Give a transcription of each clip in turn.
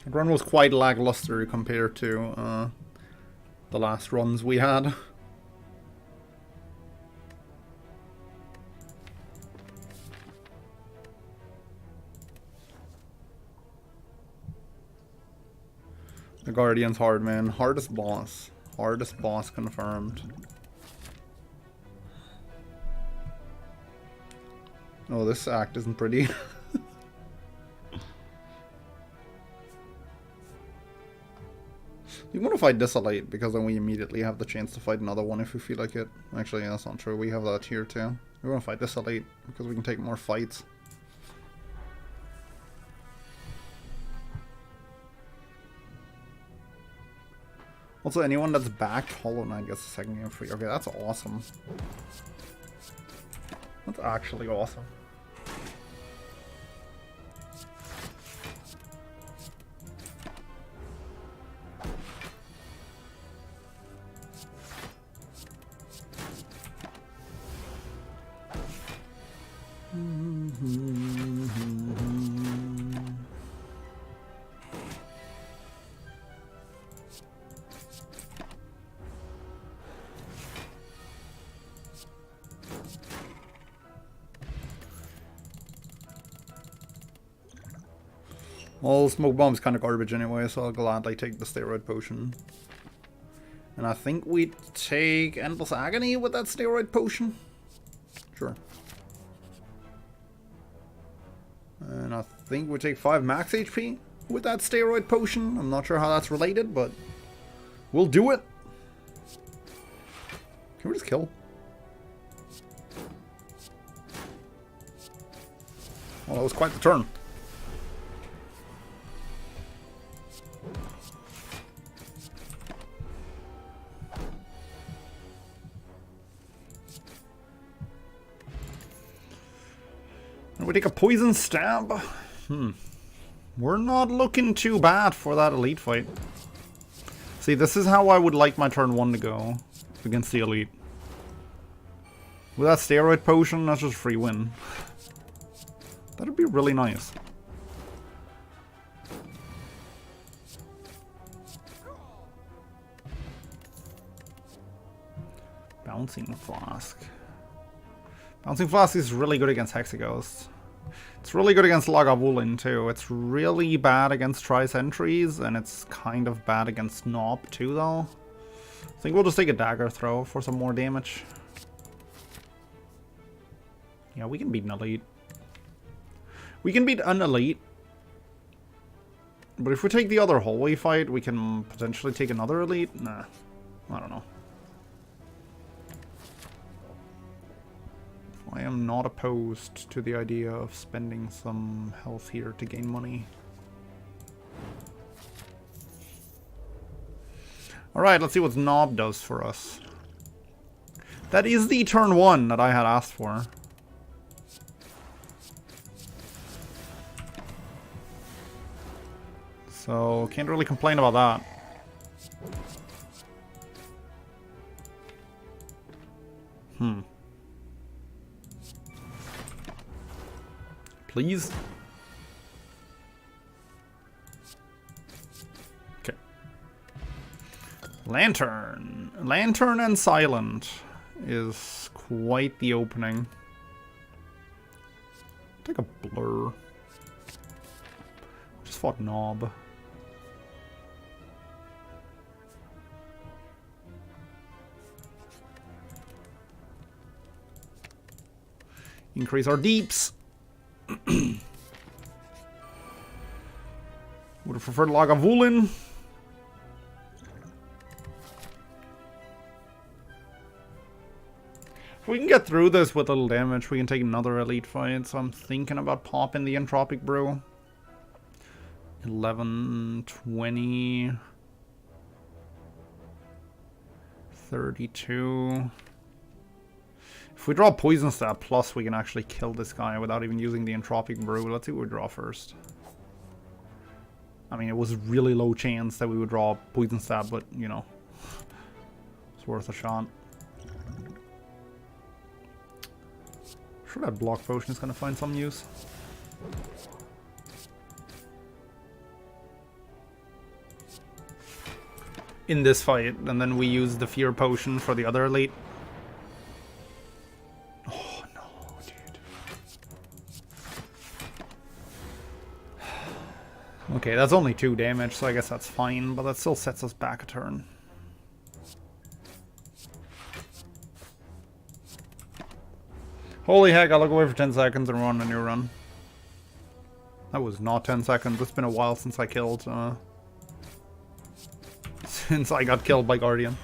That run was quite lackluster compared to the last runs we had. The Guardian's hard, man. Hardest boss. Hardest boss confirmed. Oh, this act isn't pretty. You want to fight Desolate, because then we immediately have the chance to fight another one if we feel like it. Actually, that's not true. We have that here too. We want to fight Desolate, because we can take more fights. Also, anyone that's backed Hollow Knight gets a second game free. Okay, that's awesome. That's actually awesome. Well, Smoke Bomb's kind of garbage anyway, so I'll gladly take the Steroid Potion. And I think we take Endless Agony with that Steroid Potion. Sure. And I think we take 5 max HP with that Steroid Potion. I'm not sure how that's related, but we'll do it. Can we just kill? Well, that was quite the turn. We take a Poison Stab. We're not looking too bad for that Elite fight. See, this is how I would like my turn 1 to go against the Elite. With that Steroid Potion, that's just free win. That'd be really nice. Bouncing Flask. Bouncing Flask is really good against Hexaghost. It's really good against Lagavulin too. It's really bad against Tri-Sentries, and it's kind of bad against Knob too though. I think we'll just take a Dagger Throw for some more damage. Yeah, we can beat an Elite. We can beat an Elite. But if we take the other hallway fight, we can potentially take another Elite? Nah, I don't know. I am not opposed to the idea of spending some health here to gain money. Alright, let's see what Knob does for us. That is the turn 1 that I had asked for. So, can't really complain about that. Please? Okay. Lantern. Lantern and Silent is quite the opening. Take a Blur. Just fought Knob. Increase our deeps. Would have preferred Lagavulin. If we can get through this with little damage, we can take another Elite fight. So I'm thinking about popping the Entropic Brew. 11, 20, 32. If we draw Poison Stab plus, we can actually kill this guy without even using the Entropic Brew. Let's see what we draw first. I mean, it was a really low chance that we would draw Poison Stab, but, you know, it's worth a shot. Sure, that Block Potion is going to find some use. in this fight, and then we use the fear potion for the other elite. Oh no, dude. Okay, that's only 2 damage, so I guess that's fine, but that still sets us back a turn. Holy heck, I look away for 10 seconds and run a new run. That was not 10 seconds. It's been a while since I killed, since I got killed by Guardian.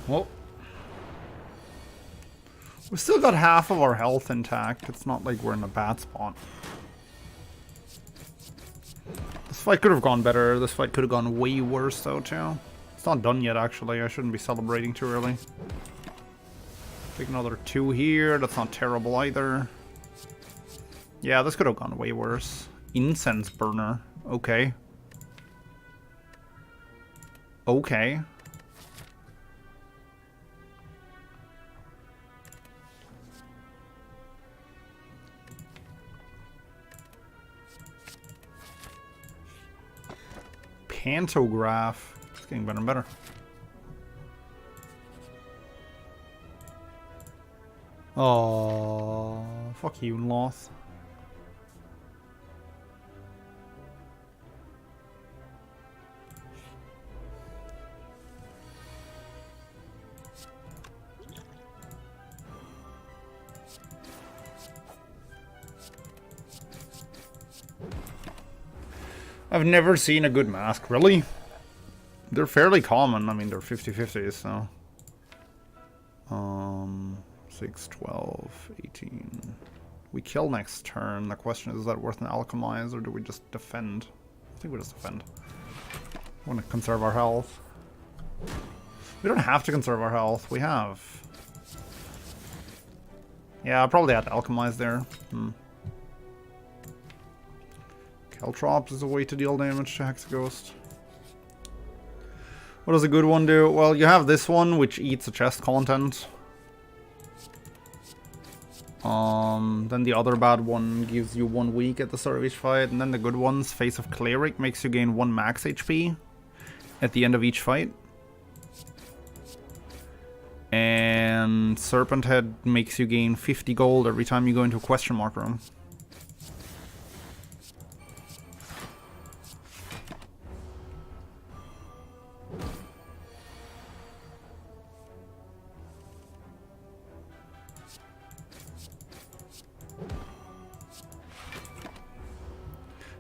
Well, we've still got half of our health intact. It's not like we're in a bad spot. This fight could have gone better. This fight could have gone way worse though too. It's not done yet actually. I shouldn't be celebrating too early. Take another 2 here. That's not terrible either. Yeah, this could have gone way worse. Incense burner. Okay. Okay. Pantograph. It's getting better and better. Oh, fuck you, Loth. I've never seen a good mask, really? They're fairly common. I mean, they're 50-50, so... 6, 12, 18... We kill next turn. The question is that worth an alchemize, or do we just defend? I think we just defend. We want to conserve our health. We don't have to conserve our health. We have... Yeah, I probably had to alchemize there. Caltrops is a way to deal damage to Hexaghost. What does a good one do? Well, you have this one, which eats a chest content. Then the other bad one gives you 1 week at the start of each fight. And then the good ones, Face of Cleric, makes you gain 1 max HP at the end of each fight. And Serpent Head makes you gain 50 gold every time you go into a question mark room.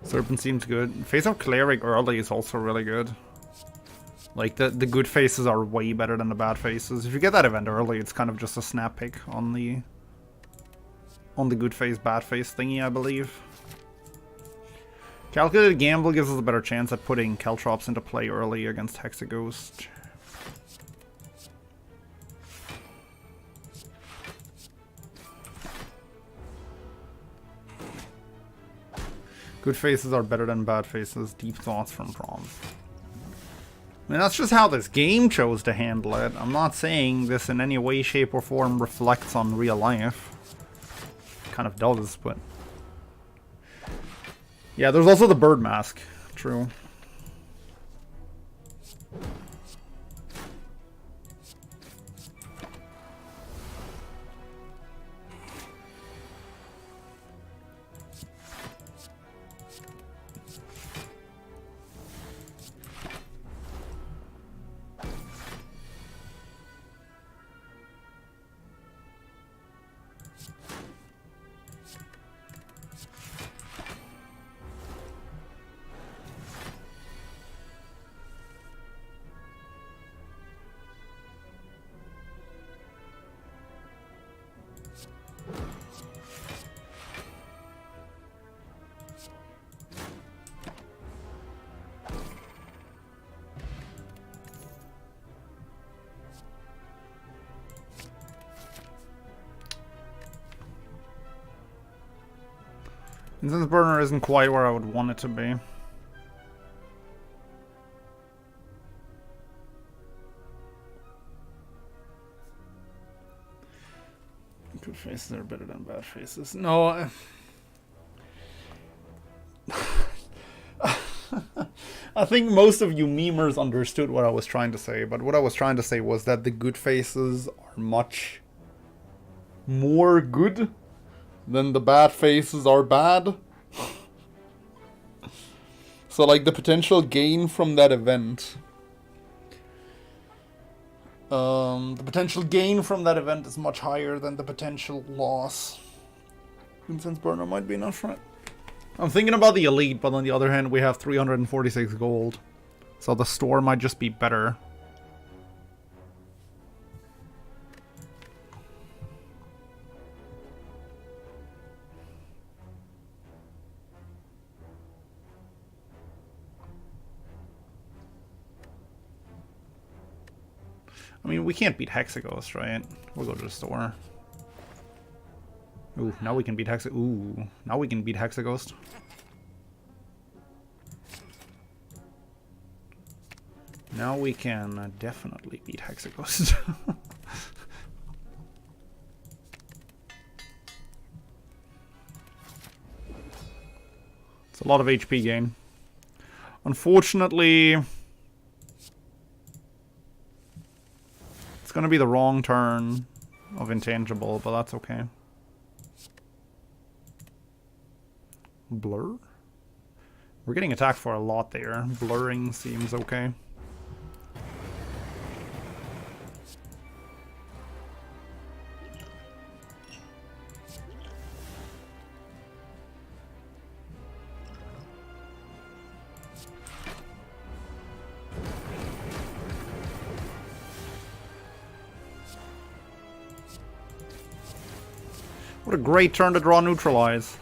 Serpent seems good. Face of Cleric early is also really good. Like, the good faces are way better than the bad faces. If you get that event early, it's kind of just a snap pick on the good face, bad face thingy, I believe. Calculated Gamble gives us a better chance at putting Caltrops into play early against Hexaghost. Good faces are better than bad faces. Deep thoughts from Proms. I mean, that's just how this game chose to handle it. I'm not saying this in any way, shape, or form reflects on real life. It kind of does, but... Yeah, there's also the bird mask. True. Incense burner isn't quite where I would want it to be. Good faces are better than bad faces. No. I think most of you memers understood what I was trying to say, but what I was trying to say was that the good faces are much more good than the bad faces are bad. So like the potential gain from that event. The potential gain from that event is much higher than the potential loss. Incense burner might be enough, right? I'm thinking about the elite, but on the other hand, we have 346 gold. So the store might just be better. I mean, we can't beat Hexaghost, right? We'll go to the store. Ooh, now we can beat now we can beat Hexaghost. Now we can definitely beat Hexaghost. It's a lot of HP gain. Unfortunately, it's gonna be the wrong turn of intangible, but that's okay. Blur? We're getting attacked for a lot there. Blurring seems okay. What a great turn to draw neutralize.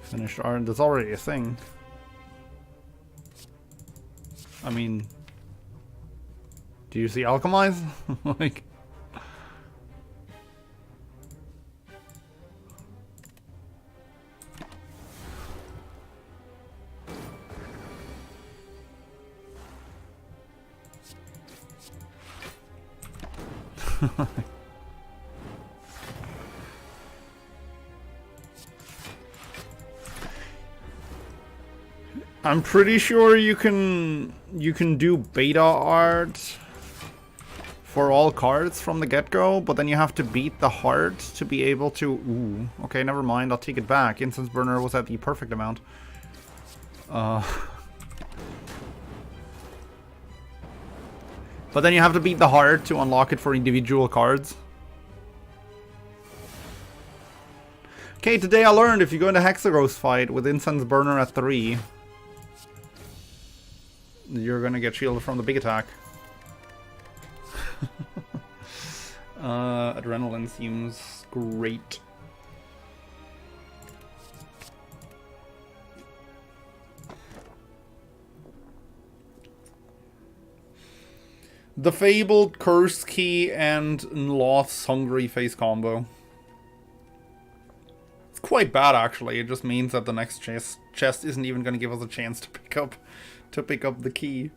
Finished art, that's already a thing. I mean, do you see alchemize? Like, I'm pretty sure you can do beta art for all cards from the get-go, but then you have to beat the heart to be able to... Ooh, okay, never mind, I'll take it back. Incense burner was at the perfect amount. But then you have to beat the heart to unlock it for individual cards. Okay, today I learned if you go into Hexaghost fight with Incense burner at 3, you're gonna get shielded from the big attack. Adrenaline seems great. The Fabled Curse Key and Loth's Hungry Face combo. It's quite bad actually, it just means that the next chest isn't even gonna give us a chance to pick up the key.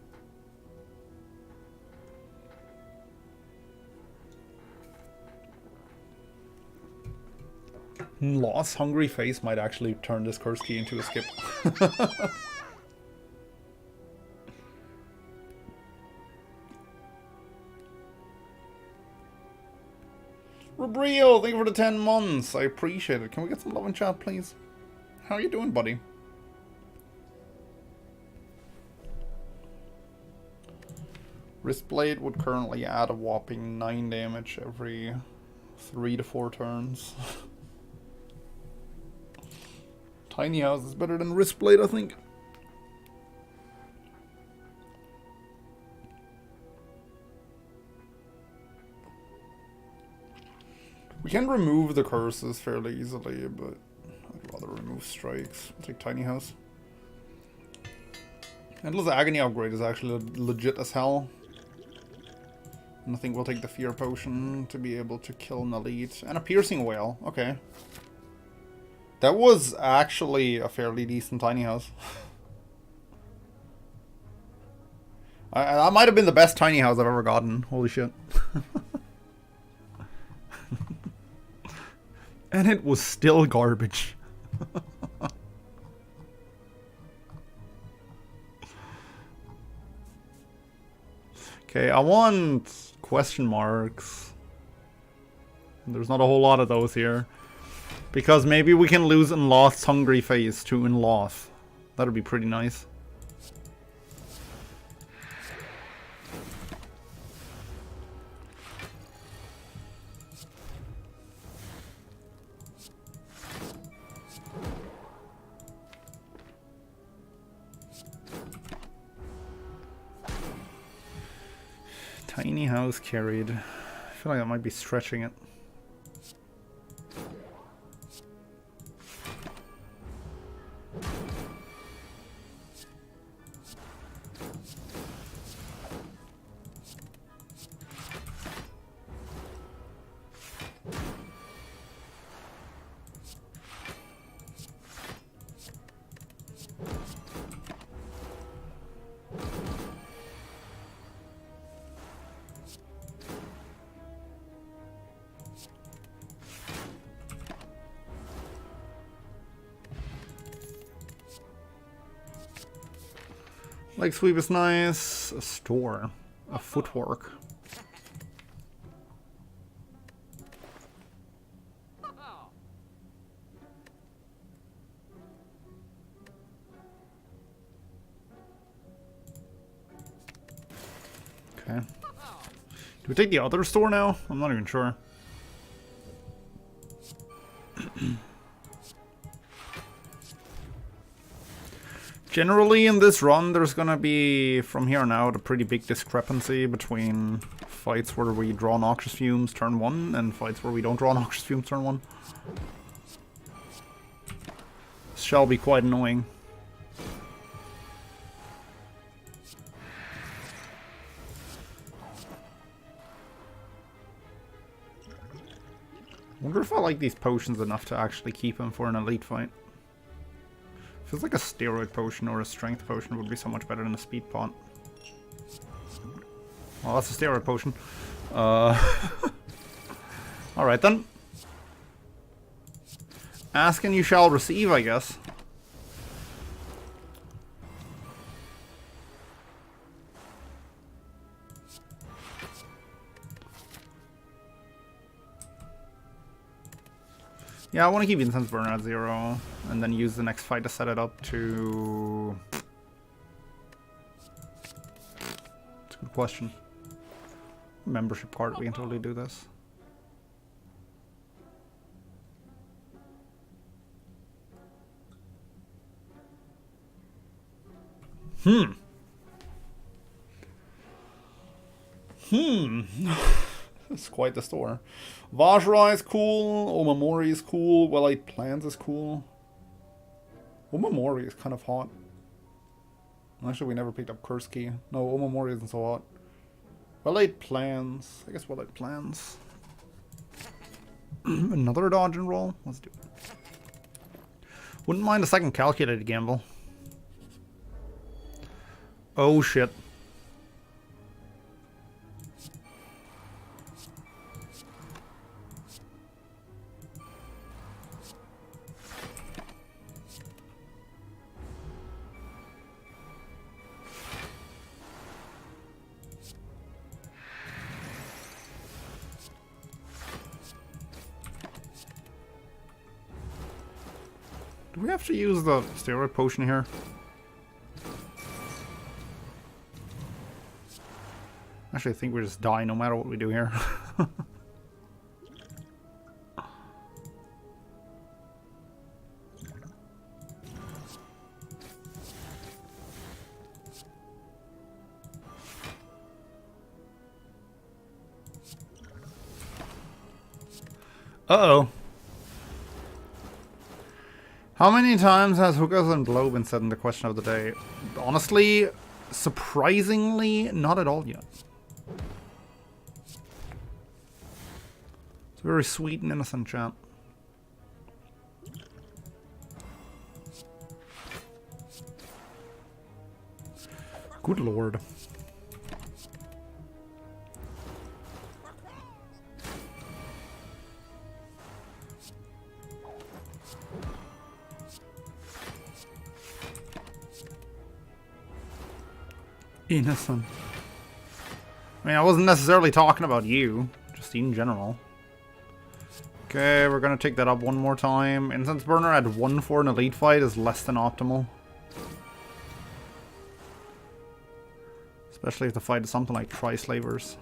Lost Hungry Face might actually turn this curse key into a skip. Rubrio, thank you for the 10 months. I appreciate it. Can we get some love in chat, please? How are you doing, buddy? Wristblade would currently add a whopping 9 damage every 3 to 4 turns. Tiny House is better than Wristblade, I think. We can remove the curses fairly easily, but I'd rather remove strikes. I'll take Tiny House. Endless Agony upgrade is actually legit as hell. And I think we'll take the Fear Potion to be able to kill an elite. And a Piercing Whale. Okay. That was actually a fairly decent Tiny House. That might have been the best Tiny House I've ever gotten. Holy shit. And it was still garbage. Okay, I want question marks. There's not a whole lot of those here. Because maybe we can lose Inloth's Hungry Face to Inloth. That'd be pretty nice. Tiny House carried. I feel like I might be stretching it. Like sweep is nice. A store. A footwork. Okay. Do we take the other store now? I'm not even sure. Generally in this run there's gonna be, from here on out, a pretty big discrepancy between fights where we draw Noxious Fumes turn 1 and fights where we don't draw Noxious Fumes turn 1. This shall be quite annoying. Wonder if I like these potions enough to actually keep him for an elite fight. Feels like a steroid potion or a strength potion would be so much better than a speed pot. Well, that's a steroid potion. Alright then. Ask and you shall receive, I guess. Yeah, I want to keep Incense Burner at 0, and then use the next fight to set it up to... That's a good question. Membership card, we can totally do this. It's quite the store. Vajra is cool. Omamori is cool. Well-Laid Plans is cool. Omamori is kind of hot. Actually, we never picked up Curse Key. No, Omamori isn't so hot. Well-Laid Plans. I guess Well-Laid Plans. Another dodge and roll? Let's do it. Wouldn't mind a second calculated gamble. Oh shit. Do we have to use the steroid potion here? Actually, I think we just die no matter what we do here. Uh-oh. How many times has hookahs and blow been said in the question of the day? Honestly, surprisingly, not at all yet. It's a very sweet and innocent chat. Good lord. Innocent. I mean, I wasn't necessarily talking about you, just in general. Okay, we're gonna take that up one more time. Incense Burner at 1 for an elite fight is less than optimal. Especially if the fight is something like Tri-Slavers.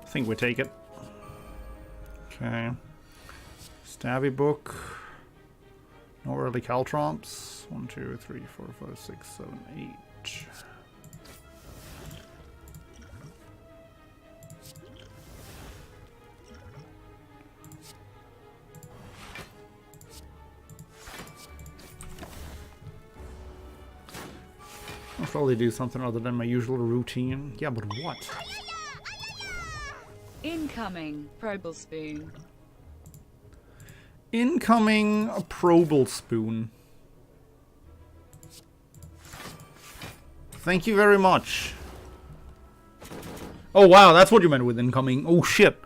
I think we take it. Okay. Stabby Book. No early Caltrops. 1, 2, 3, 4, 5, 6, 7, 8. I'll probably do something other than my usual routine. Yeah, but what? Incoming Probal Spoon. Incoming a Probal Spoon. Thank you very much. Oh wow, that's what you meant with incoming. Oh shit.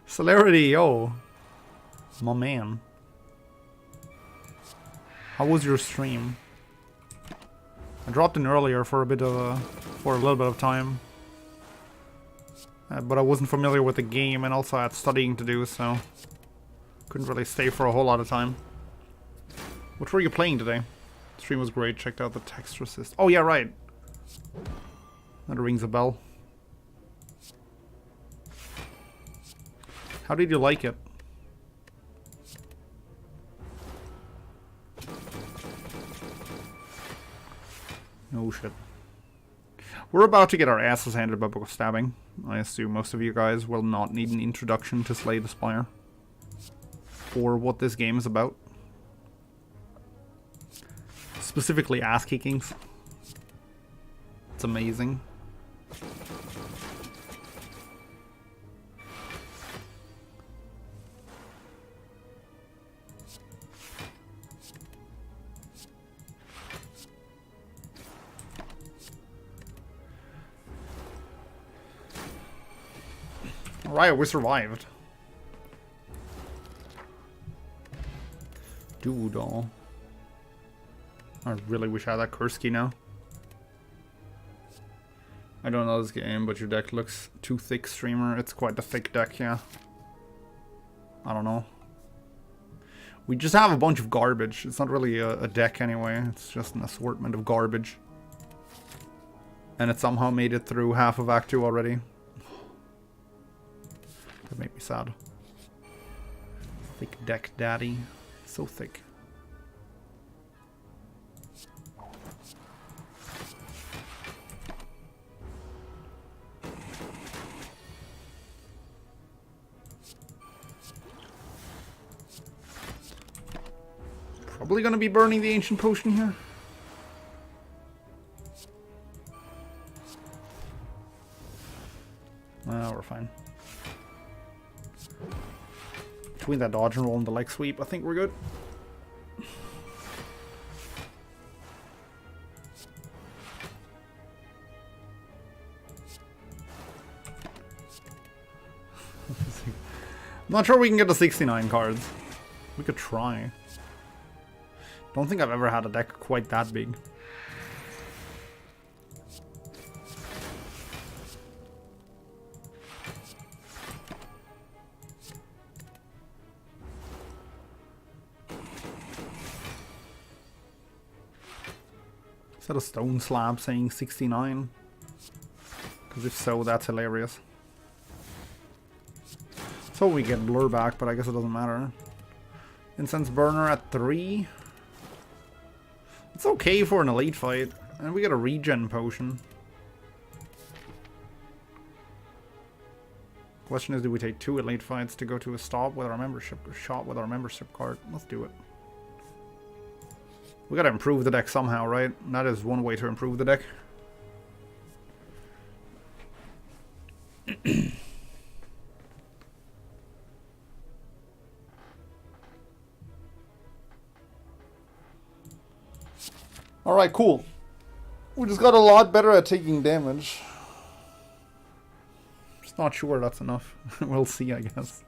Celerity, oh. My man. How was your stream? I dropped in earlier for a little bit of time. But I wasn't familiar with the game and also I had studying to do, so couldn't really stay for a whole lot of time. What were you playing today? The stream was great. Checked out the text assist. Oh yeah, right. That rings a bell. How did you like it? No shit. We're about to get our asses handed by Book of Stabbing. I assume most of you guys will not need an introduction to Slay the Spire. Or what this game is about. Specifically ass kickings. It's amazing. Alright, we survived. Dude, oh. I really wish I had that curse key now. I don't know this game, but your deck looks too thick, streamer. It's quite a thick deck, yeah. I don't know. We just have a bunch of garbage. It's not really a deck anyway. It's just an assortment of garbage. And it somehow made it through half of Act 2 already. That made me sad. Thick deck daddy. So thick. Probably gonna be burning the ancient potion here. We're fine. Between that dodge and roll and the leg sweep, I think we're good. I'm not sure we can get the 69 cards. We could try. Don't think I've ever had a deck quite that big. Is that a stone slab saying 69? Because if so, that's hilarious. So we get blur back, but I guess it doesn't matter. Incense Burner at 3. It's okay for an elite fight. And we get a regen potion. Question is, do we take 2 elite fights to go to a stop with our membership shop with our membership card? Let's do it. We gotta improve the deck somehow, right? That is one way to improve the deck. Alright, cool. We just got a lot better at taking damage. Just not sure that's enough. We'll see, I guess.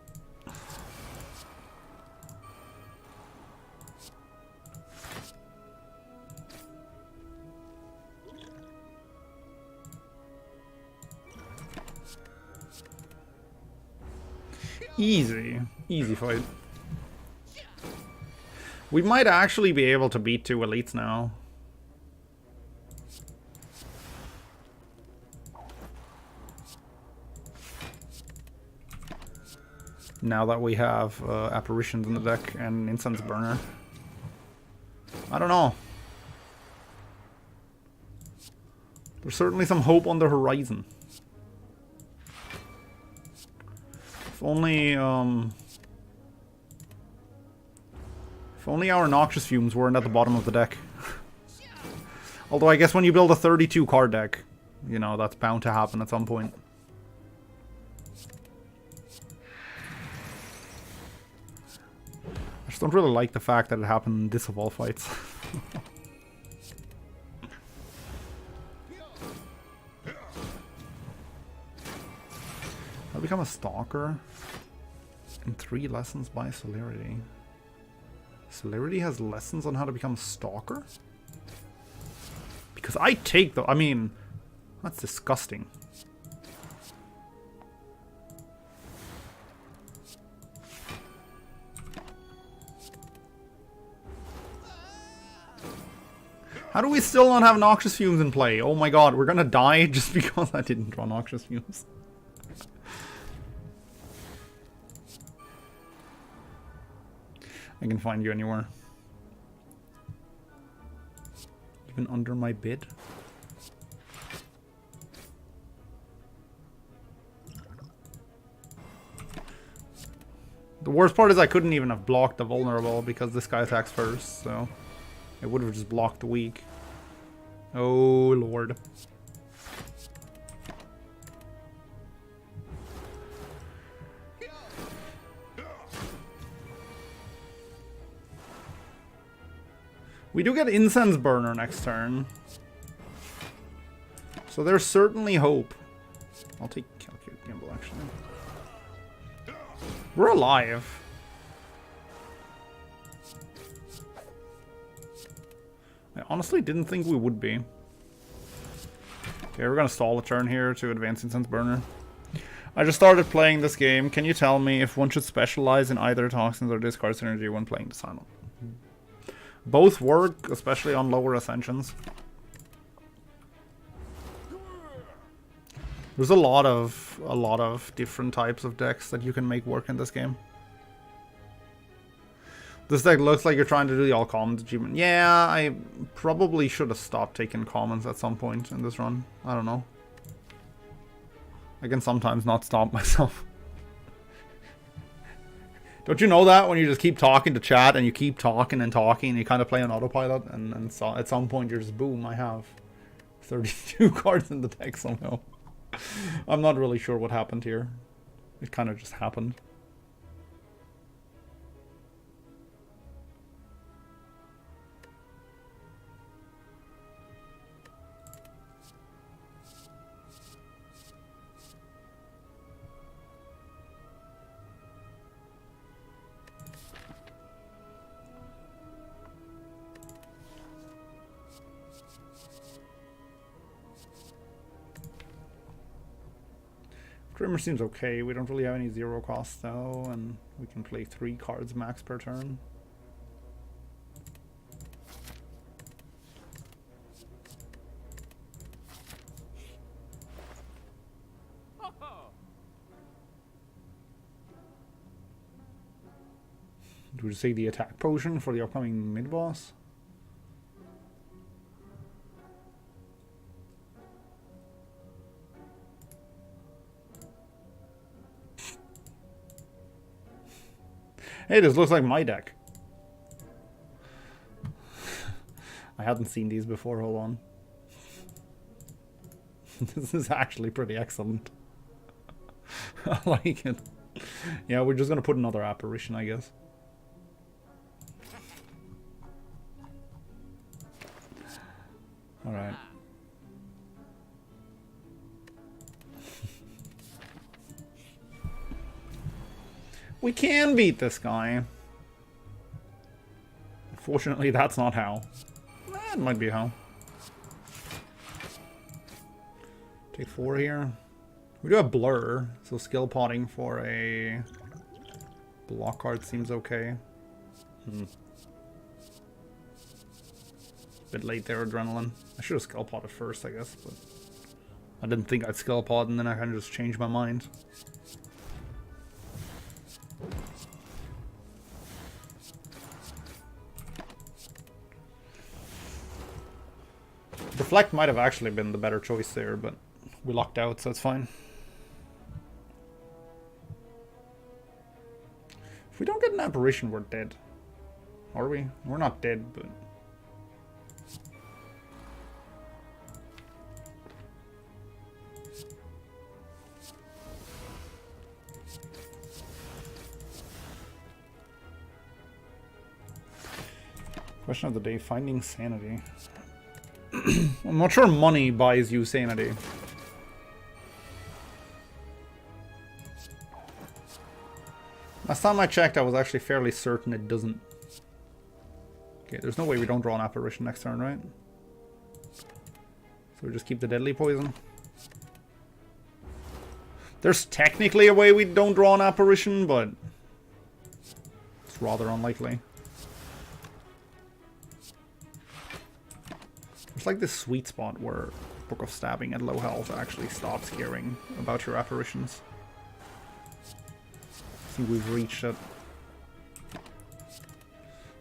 Easy fight. We might actually be able to beat 2 elites now. Now that we have apparitions in the deck and incense burner. I don't know. There's certainly some hope on the horizon. If only our Noxious Fumes weren't at the bottom of the deck. Although I guess when you build a 32 card deck, you know, that's bound to happen at some point. I just don't really like the fact that it happened in this of all fights. I'll become a stalker in 3 lessons by Celerity. Celerity has lessons on how to become a stalker? Because I take the... I mean, that's disgusting. How do we still not have Noxious Fumes in play? Oh my god, we're gonna die just because I didn't draw Noxious Fumes. I can find you anywhere. Even under my bed. The worst part is I couldn't even have blocked the vulnerable because this guy attacks first, so it would have just blocked the weak. Oh lord. We do get Incense Burner next turn. So there's certainly hope. I'll take Calculate Gamble, actually. We're alive. I honestly didn't think we would be. Okay, we're gonna stall a turn here to advance Incense Burner. I just started playing this game. Can you tell me if one should specialize in either Toxins or Discard Synergy when playing the Silent? Both work, especially on lower ascensions. There's a lot of different types of decks that you can make work in this game. This deck looks like you're trying to do the all commons achievement. Yeah, I probably should have stopped taking commons at some point in this run. I don't know. I can sometimes not stop myself. Don't you know that when you just keep talking to chat and you keep talking and talking and you kind of play on autopilot and so at some point you're just boom, I have 32 cards in the deck somehow. I'm not really sure what happened here. It kind of just happened. Grimmer seems okay. We don't really have any zero costs though, and we can play 3 cards max per turn. Do we just take the attack potion for the upcoming mid-boss? Hey, this looks like my deck. I hadn't seen these before, hold on. This is actually pretty excellent. I like it. Yeah, we're just gonna put another apparition, I guess. Alright. We can beat this guy. Unfortunately, that's not how. That might be how. Take 4 here. We do have blur, so skill potting for a block card seems okay. Bit late there, adrenaline. I should have skill potted first, I guess, but I didn't think I'd skill pot, and then I kind of just changed my mind. Deflect might have actually been the better choice there, but we locked out, so it's fine. If we don't get an apparition, we're dead. Are we? We're not dead, but... Question of the day, finding sanity. I'm not sure money buys you sanity. Last time I checked, I was actually fairly certain it doesn't. Okay, there's no way we don't draw an apparition next turn, right? So we just keep the deadly poison. There's technically a way we don't draw an apparition, but it's rather unlikely. It's like this sweet spot where Book of Stabbing at low health actually stops caring about your apparitions. I think we've reached it.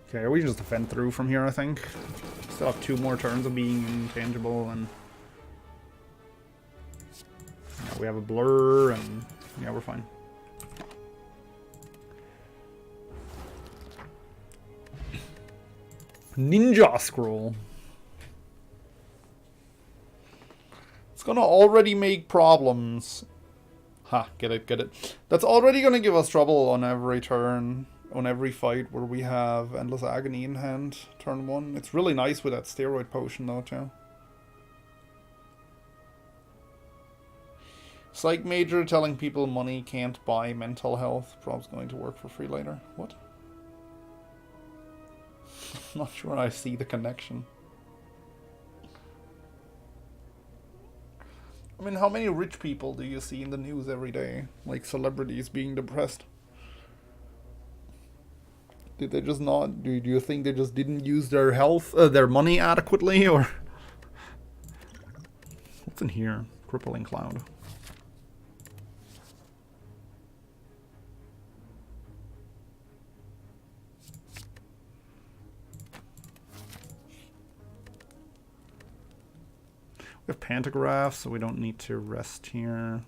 Okay, we can just defend through from here, I think. Still have 2 more turns of being intangible, and yeah, we have a blur, and yeah, we're fine. Ninja Scroll. It's gonna already make problems. Ha, get it, get it. That's already gonna give us trouble on every turn, on every fight where we have Endless Agony in hand, turn 1. It's really nice with that steroid potion though, too. Psych Major telling people money can't buy mental health. Prob's going to work for free later. What? Not sure I see the connection. I mean, how many rich people do you see in the news every day? Like celebrities being depressed? Did they just not? Do you think they just didn't use their health, their money adequately, or? What's in here? Crippling Cloud. We have Pantograph, so we don't need to rest here.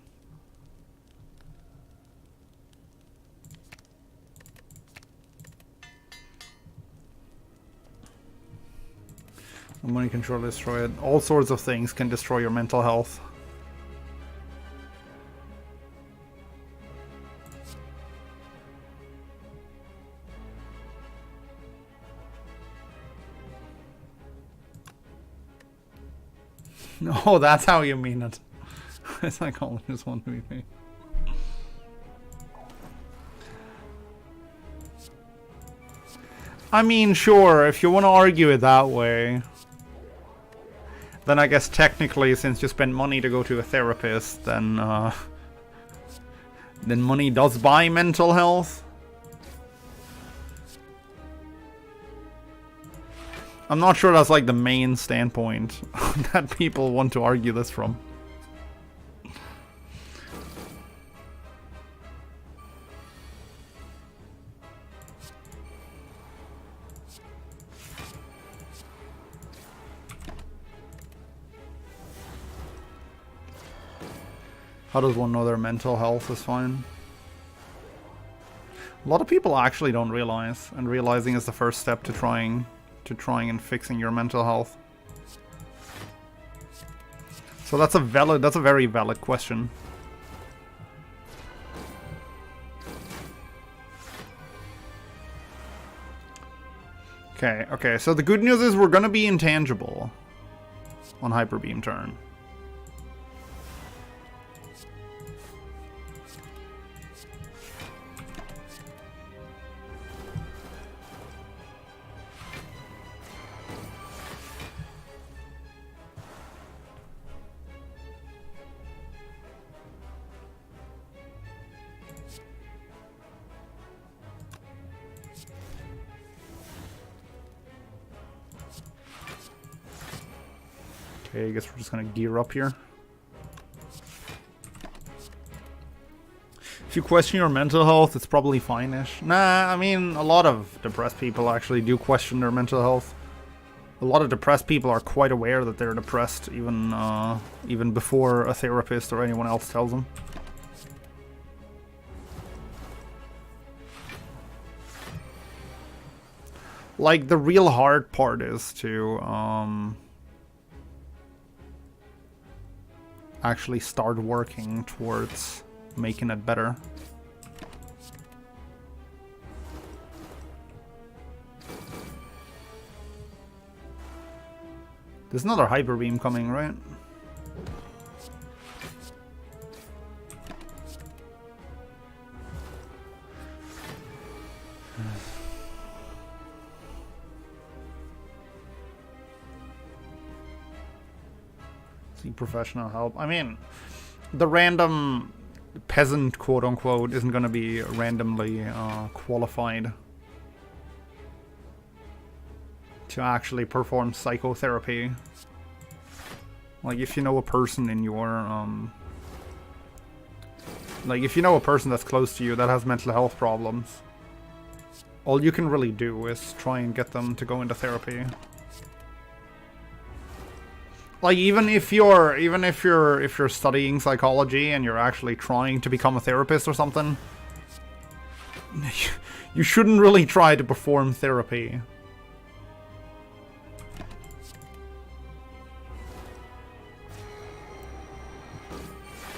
Money control, destroy it. All sorts of things can destroy your mental health. No, that's how you mean it. Psychologists want to be paid. I mean, sure, if you want to argue it that way. Then I guess technically, since you spend money to go to a therapist, then money does buy mental health. I'm not sure that's like the main standpoint that people want to argue this from. How does one know their mental health is fine? A lot of people actually don't realize, and realizing is the first step to trying and fixing your mental health. So that's a very valid question. Okay, so the good news is we're gonna be intangible on Hyper Beam turn. Okay, I guess we're just gonna gear up here. If you question your mental health, it's probably fine-ish. Nah, I mean, a lot of depressed people actually do question their mental health. A lot of depressed people are quite aware that they're depressed, even before a therapist or anyone else tells them. Like, the real hard part is to, actually start working towards making it better. There's another Hyper Beam coming, right? Professional help. I mean, the random peasant, quote unquote, isn't going to be randomly qualified to actually perform psychotherapy. Like, if you know a person in your like, if you know a person that's close to you that has mental health problems, all you can really do is try and get them to go into therapy. Like, even if you're studying psychology and you're actually trying to become a therapist or something, you shouldn't really try to perform therapy.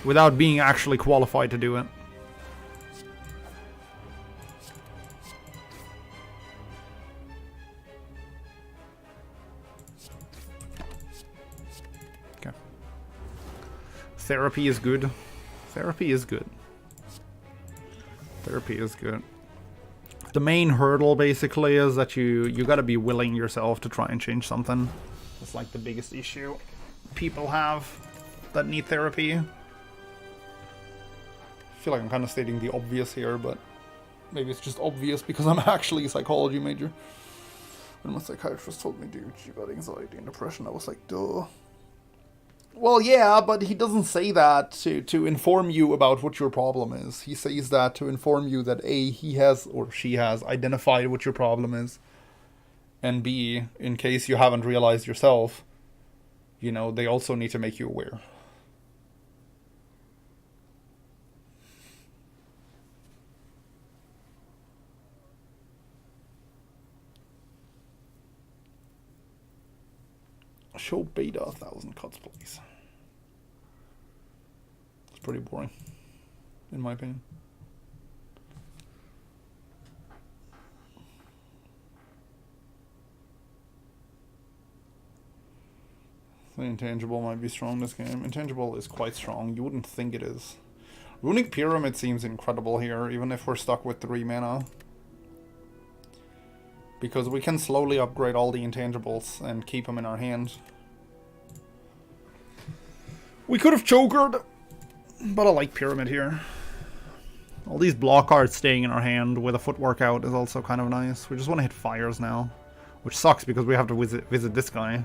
Without being actually qualified to do it. Therapy is good. Therapy is good. Therapy is good. The main hurdle basically is that you gotta be willing yourself to try and change something. That's like the biggest issue people have that need therapy. I feel like I'm kind of stating the obvious here, but maybe it's just obvious because I'm actually a psychology major. When my psychiatrist told me, dude, you got anxiety and depression, I was like, duh. Well, yeah, but he doesn't say that to inform you about what your problem is. He says that to inform you that A, he has or she has identified what your problem is, and B, in case you haven't realized yourself, you know, they also need to make you aware. Show beta 1,000 cuts, please. It's pretty boring, in my opinion. The intangible might be strong this game. Intangible is quite strong. You wouldn't think it is. Runic Pyramid seems incredible here, even if we're stuck with 3 mana. Because we can slowly upgrade all the intangibles and keep them in our hand. We could have chokered, but I like Pyramid here. All these block cards staying in our hand with a footwork out is also kind of nice. We just want to hit fires now, which sucks because we have to visit this guy.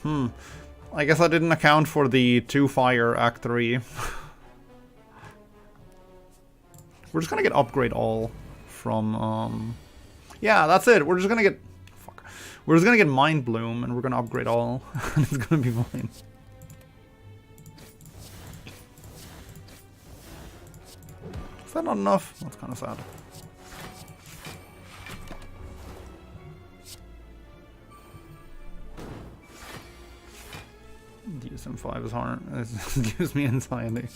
I guess I didn't account for the 2 fire Act 3. We're just gonna get upgrade all from, yeah, that's it. We're just gonna get, we're just gonna get Mind Bloom and we're gonna upgrade all, and it's gonna be fine. that not enough? That's kind of sad. DSM-5 is hard. It gives me anxiety.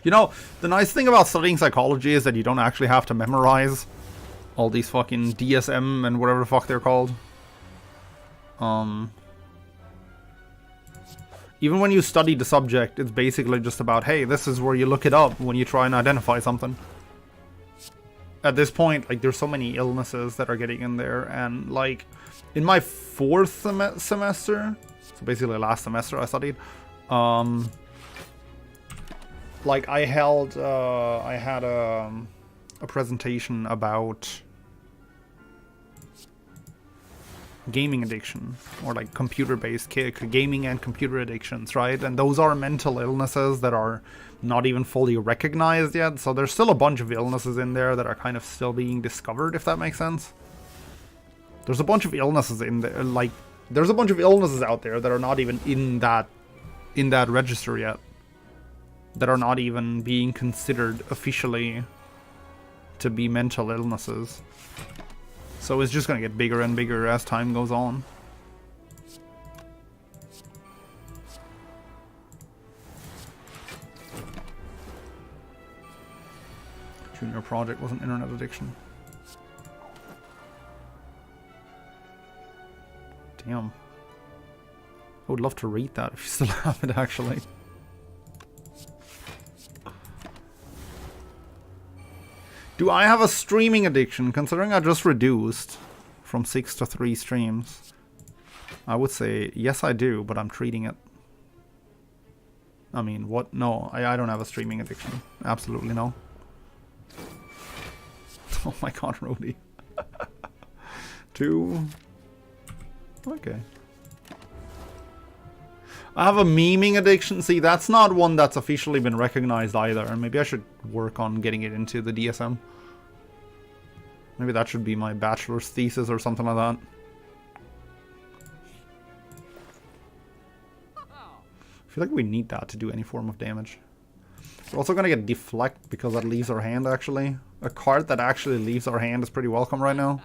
You know, the nice thing about studying psychology is that you don't actually have to memorize all these fucking DSM and whatever the fuck they're called. Even when you study the subject, it's basically just about, hey, this is where you look it up when you try and identify something. At this point, like, there's so many illnesses that are getting in there, and, like, in my fourth semester, so basically last semester I studied, like, I had a presentation about gaming addiction, or like computer-based gaming and computer addictions, right? And those are mental illnesses that are not even fully recognized yet, so there's still a bunch of illnesses in there that are kind of still being discovered, if that makes sense. There's a bunch of illnesses in there, like, there's a bunch of illnesses out there that are not even in that register yet, that are not even being considered officially to be mental illnesses. So it's just going to get bigger and bigger as time goes on. Junior project was an internet addiction. Damn. I would love to read that if you still have it, actually. Do I have a streaming addiction, considering I just reduced from 6 to 3 streams? I would say, yes I do, but I'm treating it. I mean, what? No, I don't have a streaming addiction. Absolutely no. Oh my god, Rody. 2. Okay. I have a memeing addiction. See, that's not one that's officially been recognized either. Maybe I should work on getting it into the DSM. Maybe that should be my bachelor's thesis or something like that. I feel like we need that to do any form of damage. We're also gonna get deflect because that leaves our hand, actually. A card that actually leaves our hand is pretty welcome right now.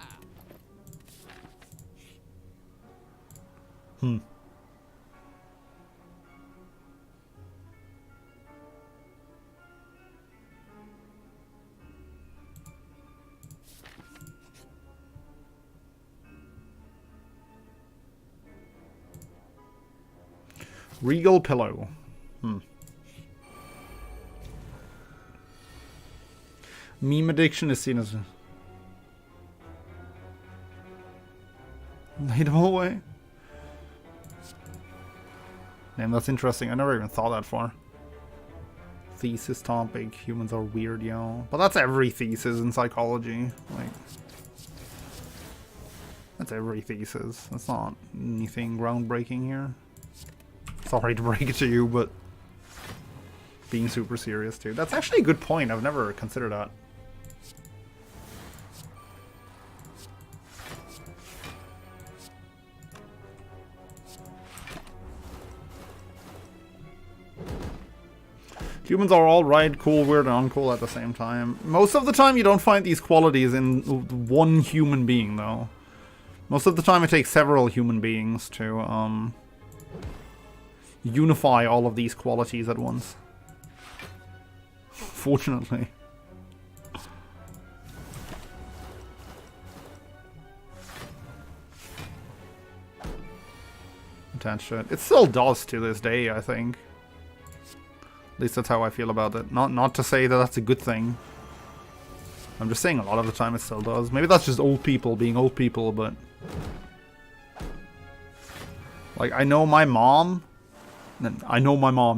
Regal Pillow. Meme addiction is seen as lateable away. Damn, that's interesting. I never even thought that far. Thesis topic. Humans are weird, yo. But that's every thesis in psychology. Like, that's every thesis. That's not anything groundbreaking here. Sorry to break it to you, but being super serious too. That's actually a good point. I've never considered that. Humans are all right, cool, weird, and uncool at the same time. Most of the time you don't find these qualities in one human being, though. Most of the time it takes several human beings to unify all of these qualities at once. Fortunately. Attached to it. It still does to this day, I think. At least that's how I feel about it. Not to say that that's a good thing. I'm just saying a lot of the time it still does. Maybe that's just old people being old people, but... Like, I know my mom...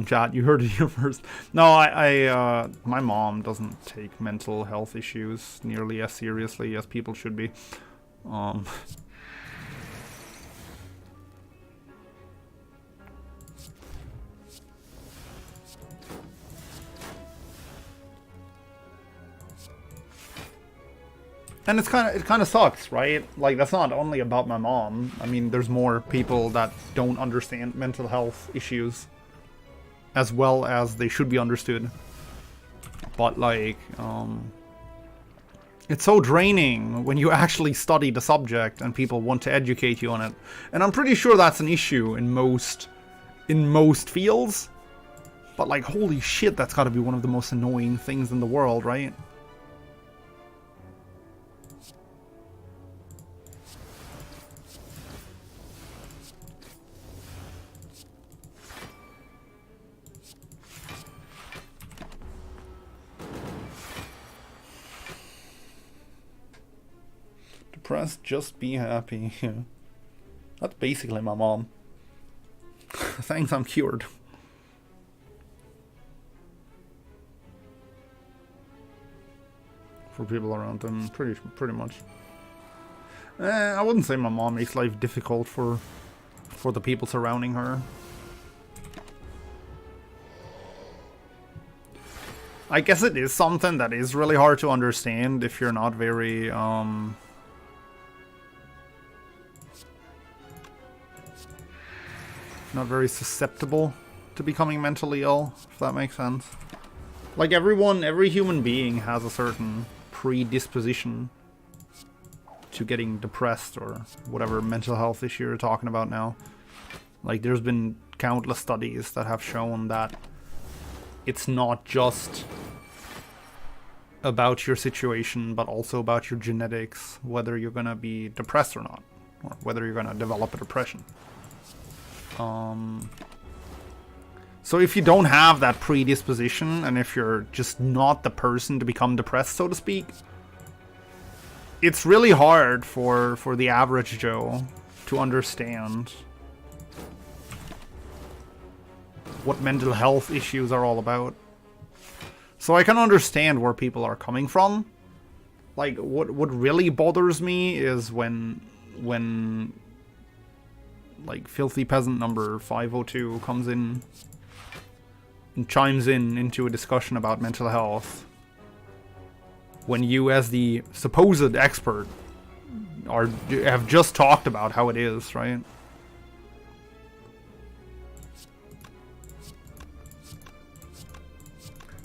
chat. You heard it here first. No, my mom doesn't take mental health issues nearly as seriously as people should be. And it kind of sucks, right? Like, that's not only about my mom. I mean, there's more people that don't understand mental health issues as well as they should be understood. But like, it's so draining when you actually study the subject and people want to educate you on it. And I'm pretty sure that's an issue in most fields. But like, holy shit, that's gotta be one of the most annoying things in the world, right? Depressed, just be happy. Yeah. That's basically my mom. Thanks, I'm cured. For people around them, pretty much. I wouldn't say my mom makes life difficult for the people surrounding her. I guess it is something that is really hard to understand if you're not very not very susceptible to becoming mentally ill, if that makes sense. Like every human being has a certain predisposition to getting depressed or whatever mental health issue you're talking about now. Like there's been countless studies that have shown that it's not just about your situation, but also about your genetics, whether you're gonna be depressed or not, or whether you're gonna develop a depression. So if you don't have that predisposition, and if you're just not the person to become depressed, so to speak, it's really hard for the average Joe to understand what mental health issues are all about. So I can understand where people are coming from. Like, what really bothers me is when like filthy peasant number 502 comes in and chimes into a discussion about mental health when you, as the supposed expert, have just talked about how it is, right?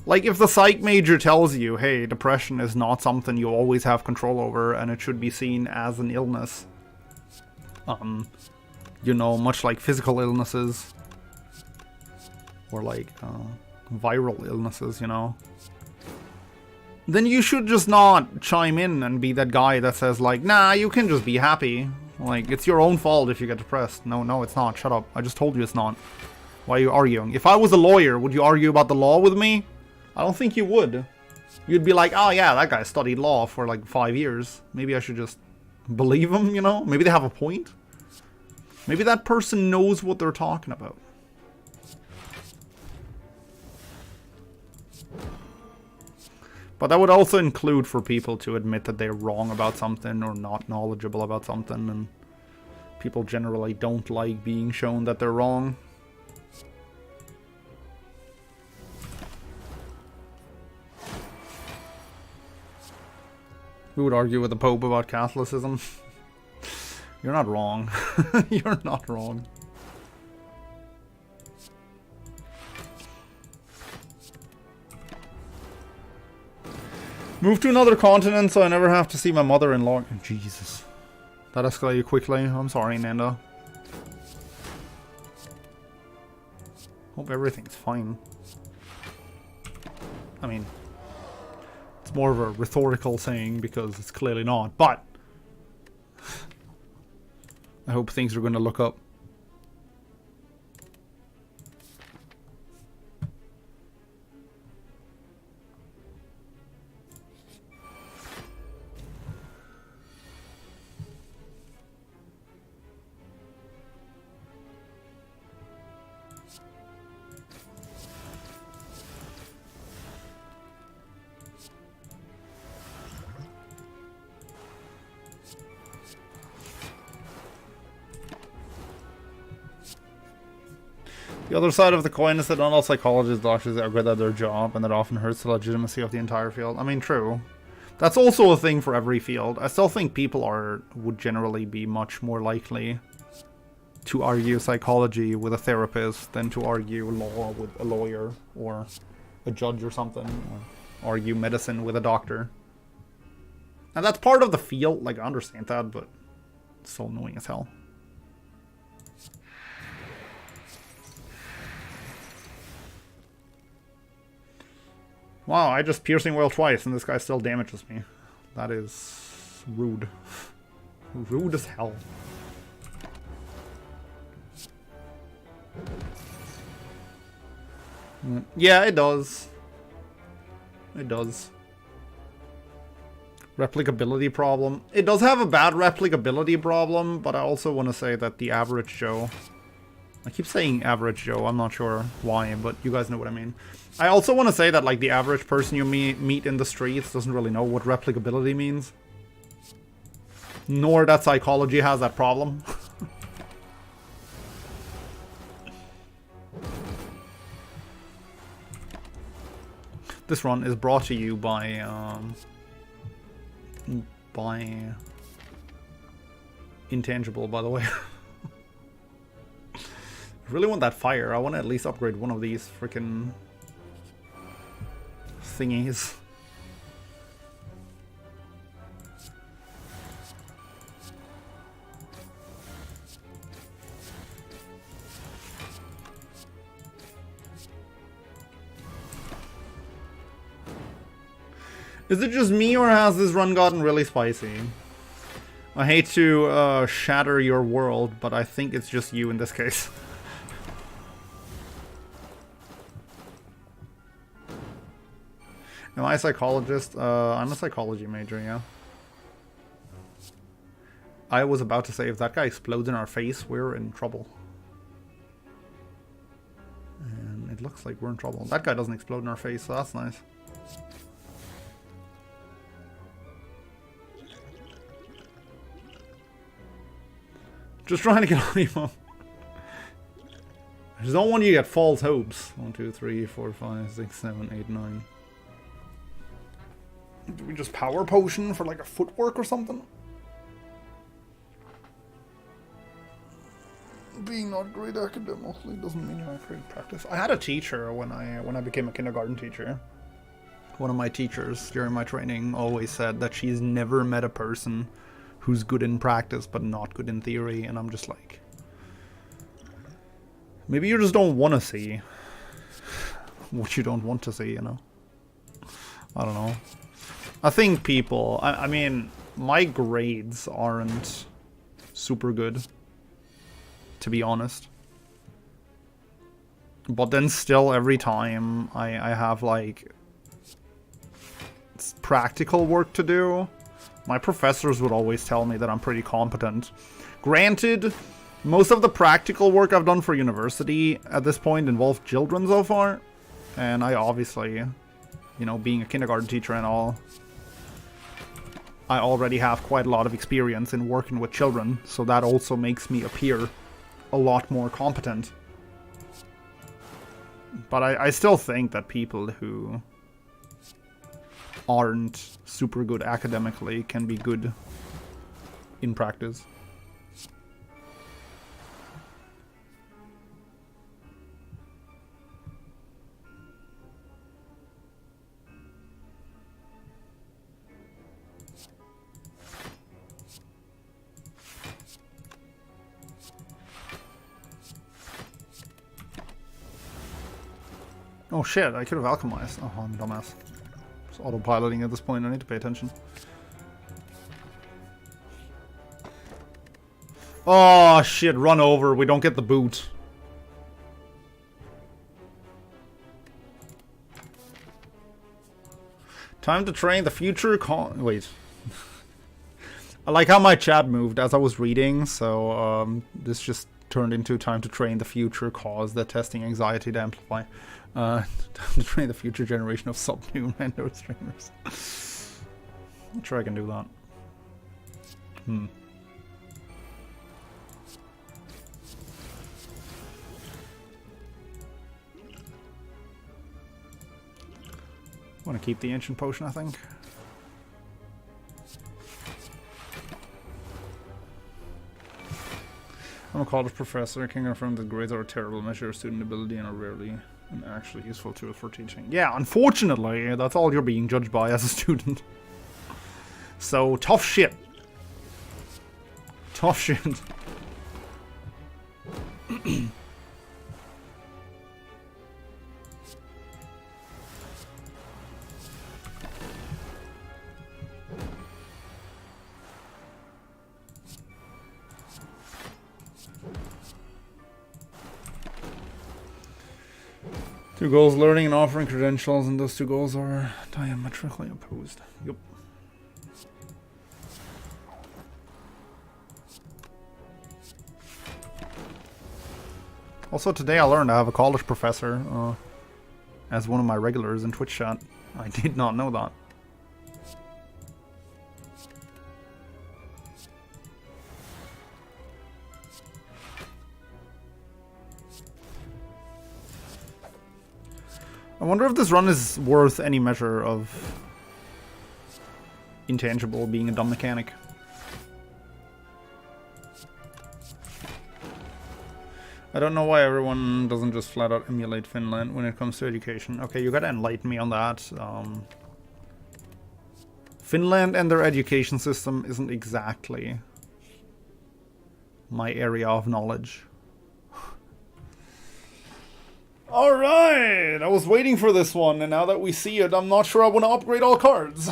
Like, if the psych major tells you, hey, depression is not something you always have control over and it should be seen as an illness, you know, much like physical illnesses or like viral illnesses, you know, then you should just not chime in and be that guy that says like, nah, you can just be happy. Like, it's your own fault if you get depressed. No, it's not. Shut up. I just told you it's not. Why are you arguing? If I was a lawyer, would you argue about the law with me? I don't think you would. You'd be like, oh yeah, that guy studied law for like 5 years. Maybe I should just believe him, you know? Maybe they have a point. Maybe that person knows what they're talking about. But that would also include for people to admit that they're wrong about something or not knowledgeable about something, and people generally don't like being shown that they're wrong. Who would argue with the Pope about Catholicism? You're not wrong. You're not wrong. Move to another continent so I never have to see my mother-in-law. Jesus. That escalated quickly. I'm sorry, Nanda. Hope everything's fine. I mean, it's more of a rhetorical saying because it's clearly not, but I hope things are going to look up. The other side of the coin is that not all psychologists, doctors are good at their job, and that often hurts the legitimacy of the entire field. I mean, true. That's also a thing for every field. I still think people would generally be much more likely to argue psychology with a therapist than to argue law with a lawyer or a judge or something. argue medicine with a doctor. And that's part of the field, like I understand that, but it's so annoying as hell. Wow, I just piercing whale twice and this guy still damages me. That is rude. Rude as hell. Yeah, it does. It does. Replicability problem. It does have a bad replicability problem, but I also want to say that the average Joe... I keep saying average Joe, I'm not sure why, but you guys know what I mean. I also want to say that like the average person you meet in the streets doesn't really know what replicability means. Nor that psychology has that problem. This run is brought to you by Intangible, by the way. I really want that fire. I want to at least upgrade one of these freaking thingies. Is it just me, or has this run gotten really spicy? I hate to shatter your world, but I think it's just you in this case. Am I a psychologist? I'm a psychology major, yeah. I was about to say, if that guy explodes in our face, we're in trouble. And it looks like we're in trouble. That guy doesn't explode in our face, so that's nice. Just trying to get on him up. I just don't want you to get false hopes. 1, 2, 3, 4, 5, 6, 7, 8, 9. Do we just power potion for like a footwork or something? Being not great academically doesn't mean you're not great at practice. I had a teacher when I became a kindergarten teacher. One of my teachers during my training always said that she's never met a person who's good in practice but not good in theory, and I'm just like, maybe you just don't want to see what you don't want to see, you know? I don't know. I think people, I mean, my grades aren't super good, to be honest. But then still, every time I have like practical work to do, my professors would always tell me that I'm pretty competent. Granted, most of the practical work I've done for university at this point involved children so far. And I obviously, you know, being a kindergarten teacher and all, I already have quite a lot of experience in working with children. So that also makes me appear a lot more competent. But I still think that people who aren't super good academically can be good in practice. Oh shit, I could have alchemized. Oh, I'm a dumbass. It's autopiloting at this point, I need to pay attention. Oh shit, run over, we don't get the boot. Time to train the future wait. I like how my chat moved as I was reading, so this just turned into time to train the future cause the testing anxiety to amplify. Time to train the future generation of sub-new random streamers. I'm sure I can do that. I want to keep the ancient potion, I think. I'm a college professor. I can confirm that grades are a terrible measure of student ability and are rarely An actually useful tool for teaching. Yeah, unfortunately, that's all you're being judged by as a student. So, tough shit. Tough shit. Two goals, learning and offering credentials, and those two goals are diametrically opposed. Yep. Also today I learned I have a college professor as one of my regulars in Twitch chat. I did not know that. I wonder if this run is worth any measure of intangible being a dumb mechanic. I don't know why everyone doesn't just flat out emulate Finland when it comes to education. Okay, you gotta enlighten me on that. Finland and their education system isn't exactly my area of knowledge. Alright, I was waiting for this one, and now that we see it, I'm not sure I want to upgrade all cards.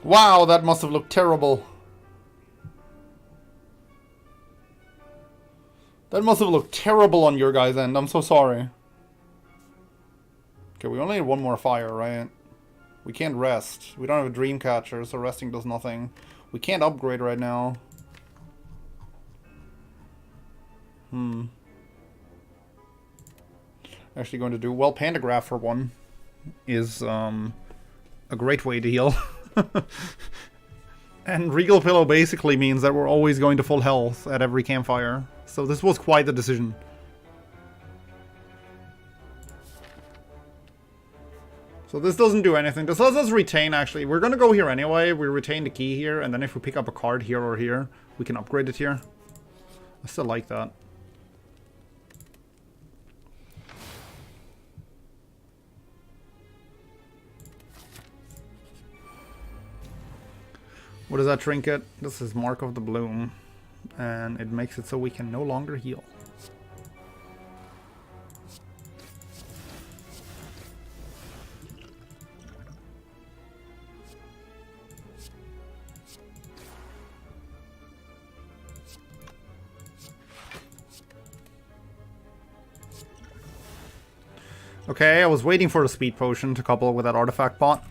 Wow, that must have looked terrible. That must have looked terrible on your guys' end. I'm so sorry. Okay, we only need one more fire, right? We can't rest. We don't have a dream catcher, so resting does nothing. We can't upgrade right now. Actually going to do... Well, Pandagraph for one is a great way to heal. And Regal Pillow basically means that we're always going to full health at every campfire. So this was quite the decision. So this doesn't do anything. This lets us retain, actually. We're going to go here anyway. We retain the key here. And then if we pick up a card here or here, we can upgrade it here. I still like that. What is that trinket? This is Mark of the Bloom. And it makes it so we can no longer heal. Okay, I was waiting for the speed potion to couple with that artifact bot.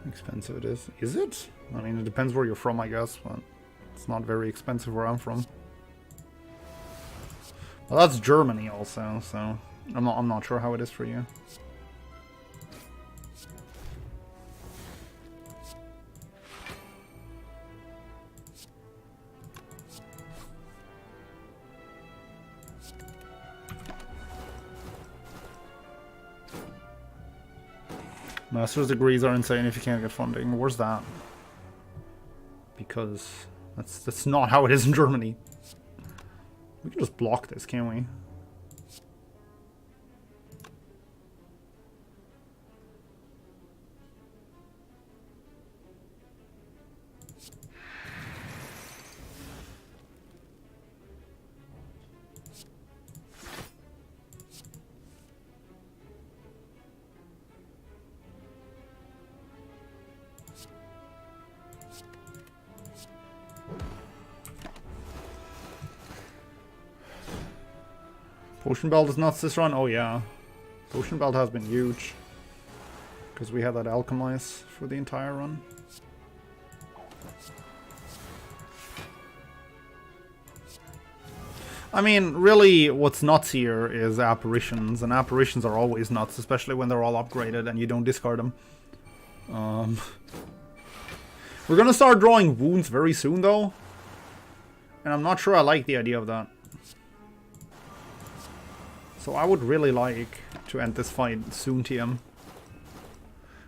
Expensive it is. Is it? I mean, it depends where you're from, I guess, but it's not very expensive where I'm from. Well, that's Germany also, so I'm not sure how it is for you. Master's degrees are insane if you can't get funding. Where's that? Because that's not how it is in Germany. We can just block this, can't we? Potion Belt is not this run? Oh yeah. Potion Belt has been huge. Because we had that Alchemize for the entire run. I mean, really, what's nuts here is apparitions, and apparitions are always nuts, especially when they're all upgraded and you don't discard them. We're gonna start drawing wounds very soon, though, and I'm not sure I like the idea of that. So I would really like to end this fight soon, TM.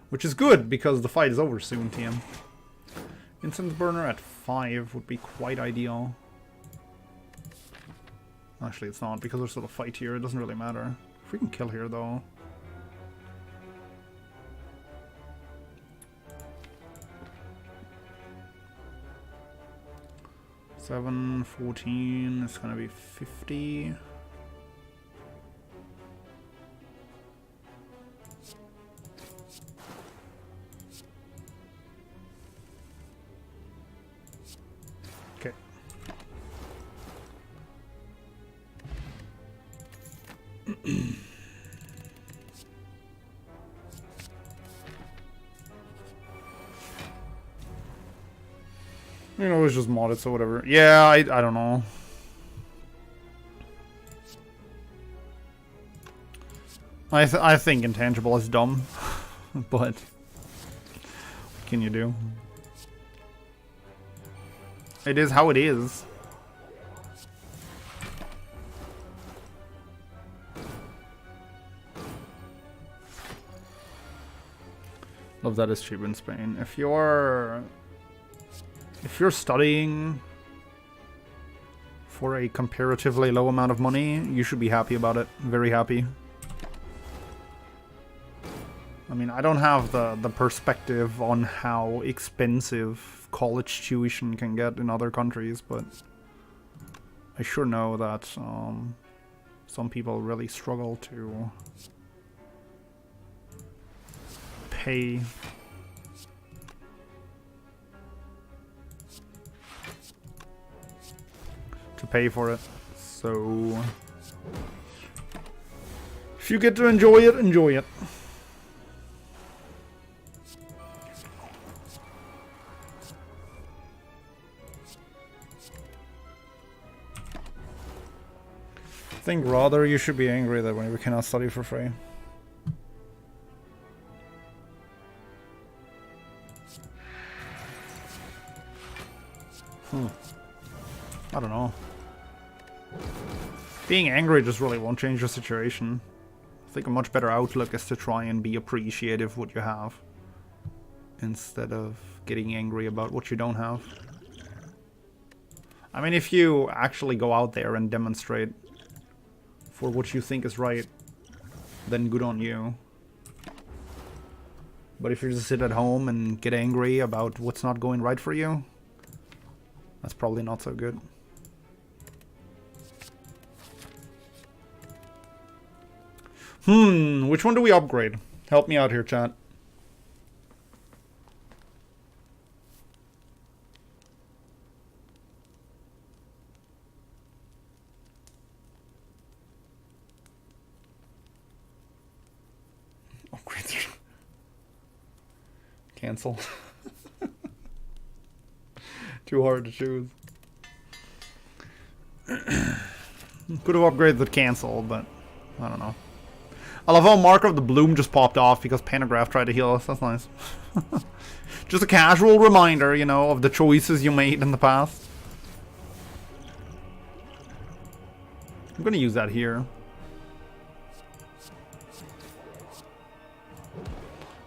Which is good, because the fight is over soon, TM. Incense Burner at 5 would be quite ideal. Actually, it's not, because there's still a fight here. It doesn't really matter. If we can kill here, though. $7, 14, it's gonna be 50. Okay. You know, it's just modded, so whatever. Yeah, I don't know. I think intangible is dumb, but what can you do? It is how it is. Love that is cheap in Spain. If you're studying for a comparatively low amount of money, you should be happy about it. Very happy. I mean, I don't have the perspective on how expensive college tuition can get in other countries, but I sure know that some people really struggle to pay. To pay for it. So if you get to enjoy it, enjoy it. I think rather you should be angry that we cannot study for free. I don't know. Being angry just really won't change the situation. I think a much better outlook is to try and be appreciative of what you have, instead of getting angry about what you don't have. I mean, if you actually go out there and demonstrate for what you think is right, then good on you. But if you just sit at home and get angry about what's not going right for you, that's probably not so good. Which one do we upgrade? Help me out here, chat. Upgrade. Cancel. Too hard to choose. Could have upgraded the cancel, but I don't know. I love how Mark of the Bloom just popped off because Pantograph tried to heal us. That's nice. Just a casual reminder, you know, of the choices you made in the past. I'm gonna use that here.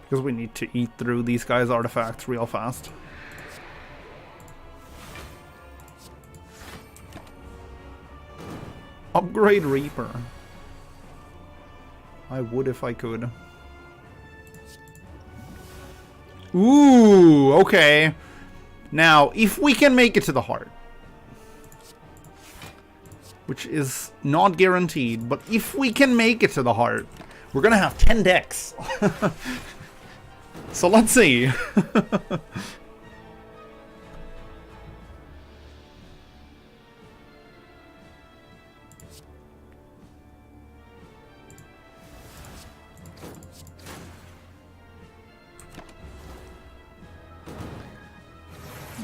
Because we need to eat through these guys' artifacts real fast. Upgrade Reaper. I would if I could. Ooh, okay. Now, if we can make it to the heart, which is not guaranteed, but if we can make it to the heart, we're gonna have 10 decks. So let's see.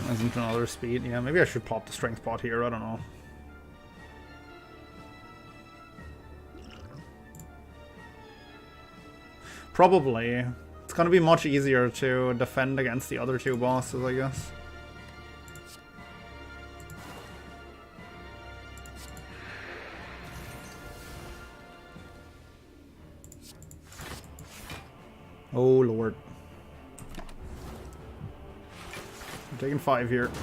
Isn't another speed? Yeah, maybe I should pop the strength pot here, I don't know. Probably. It's gonna be much easier to defend against the other two bosses, I guess. Oh lord. I'm taking 5 here. I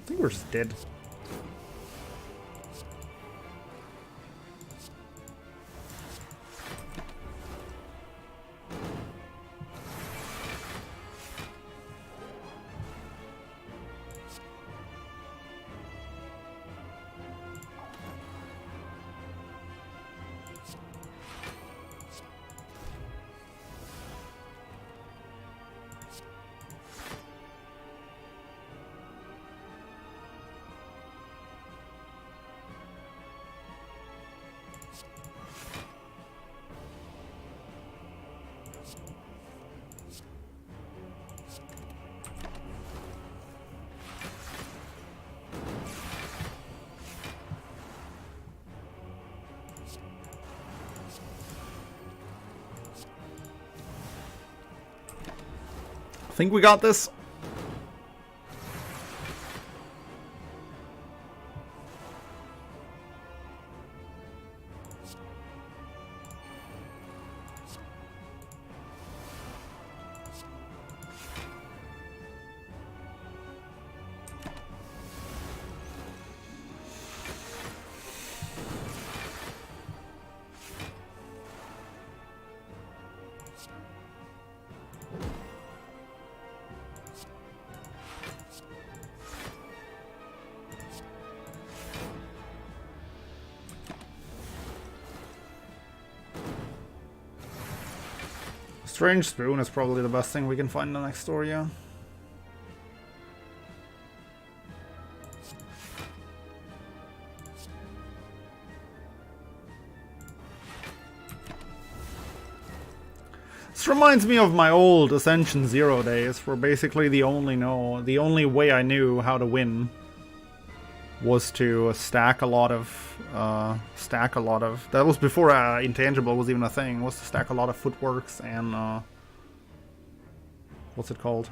think we're just dead. I think we got this. Strange Spoon is probably the best thing we can find in the next door, yeah. This reminds me of my old Ascension Zero days, where basically the only way I knew how to win was to stack a lot of that was before intangible was even a thing, was to stack a lot of footworks and what's it called?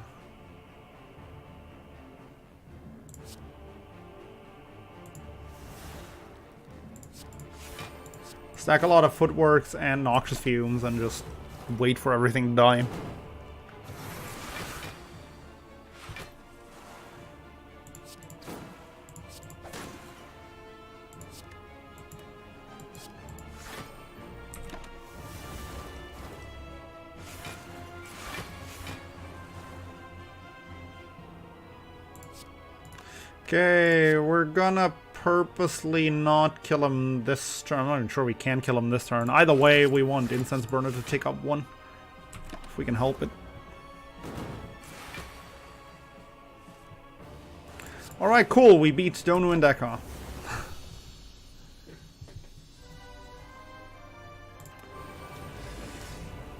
Stack a lot of footworks and noxious fumes and just wait for everything to die. Okay, we're gonna purposely not kill him this turn. I'm not even sure we can kill him this turn. Either way, we want Incense Burner to take up one, if we can help it. Alright, cool, we beat Donu and Deka.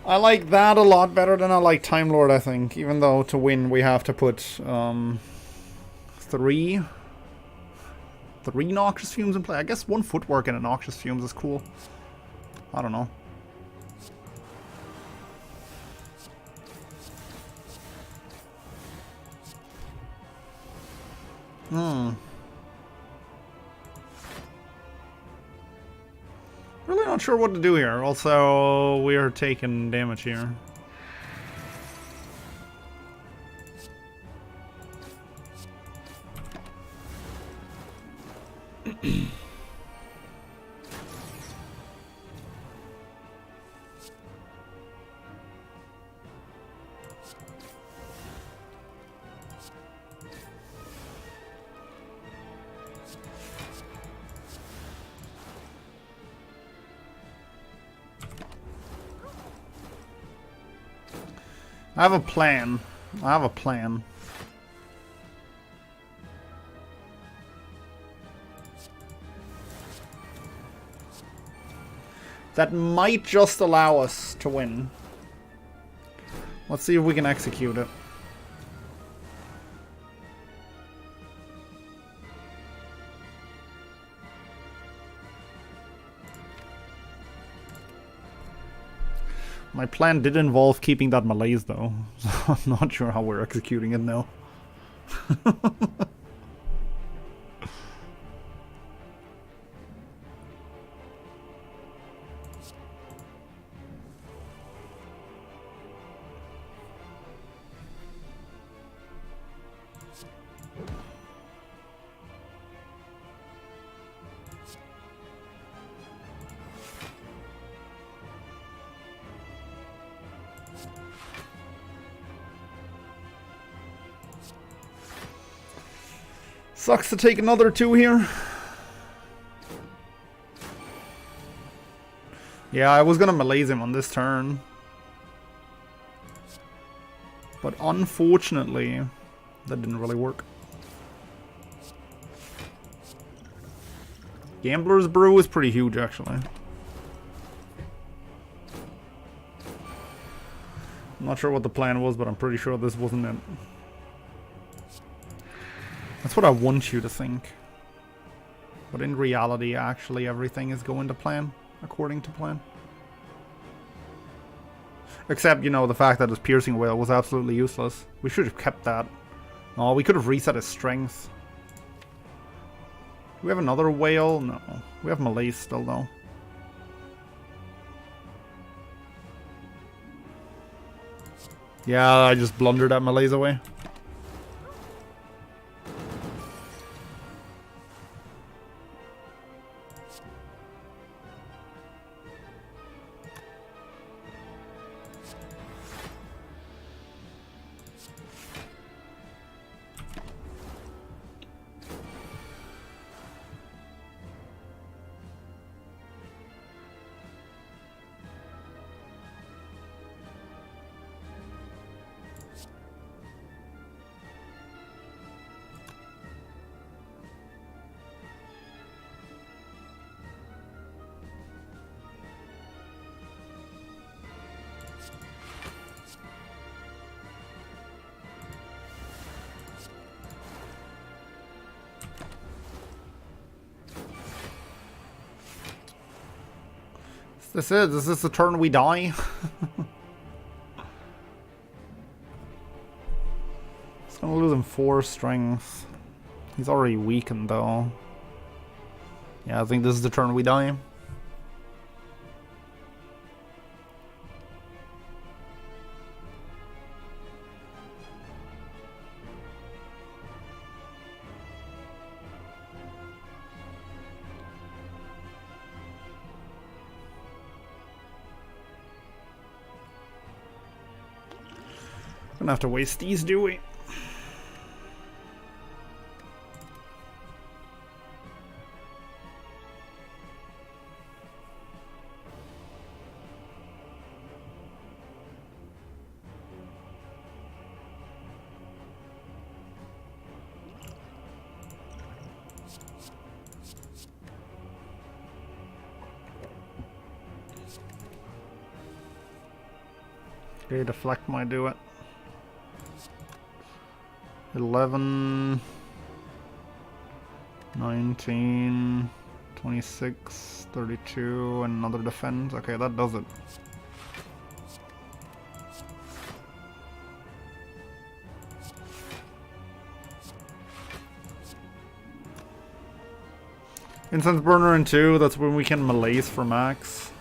I like that a lot better than I like Time Lord, I think. Even though to win we have to put three Noxious Fumes in play. I guess one Footwork and a Noxious Fumes is cool. I don't know. Really not sure what to do here. Also, we are taking damage here. I have a plan. I have a plan. That might just allow us to win. Let's see if we can execute it. My plan did involve keeping that malaise though, so I'm not sure how we're executing it now. Sucks to take another 2 here. Yeah, I was gonna malaise him on this turn. But unfortunately, that didn't really work. Gambler's Brew is pretty huge, actually. I'm not sure what the plan was, but I'm pretty sure this wasn't it. That's what I want you to think. But in reality, actually, everything is going to plan, according to plan. Except, you know, the fact that his piercing whale was absolutely useless. We should have kept that. Oh, we could have reset his strength. Do we have another whale? No. We have malaise still, though. Yeah, I just blundered that malaise away. This is the turn we die. It's gonna lose him 4 strength. He's already weakened though. Yeah, I think this is the turn we die. Gonna have to waste these, do we? Okay, deflect might do it. 11, 19, 26, 32, and another defense. Okay, that does it. Incense burner in 2, that's when we can malaise for max.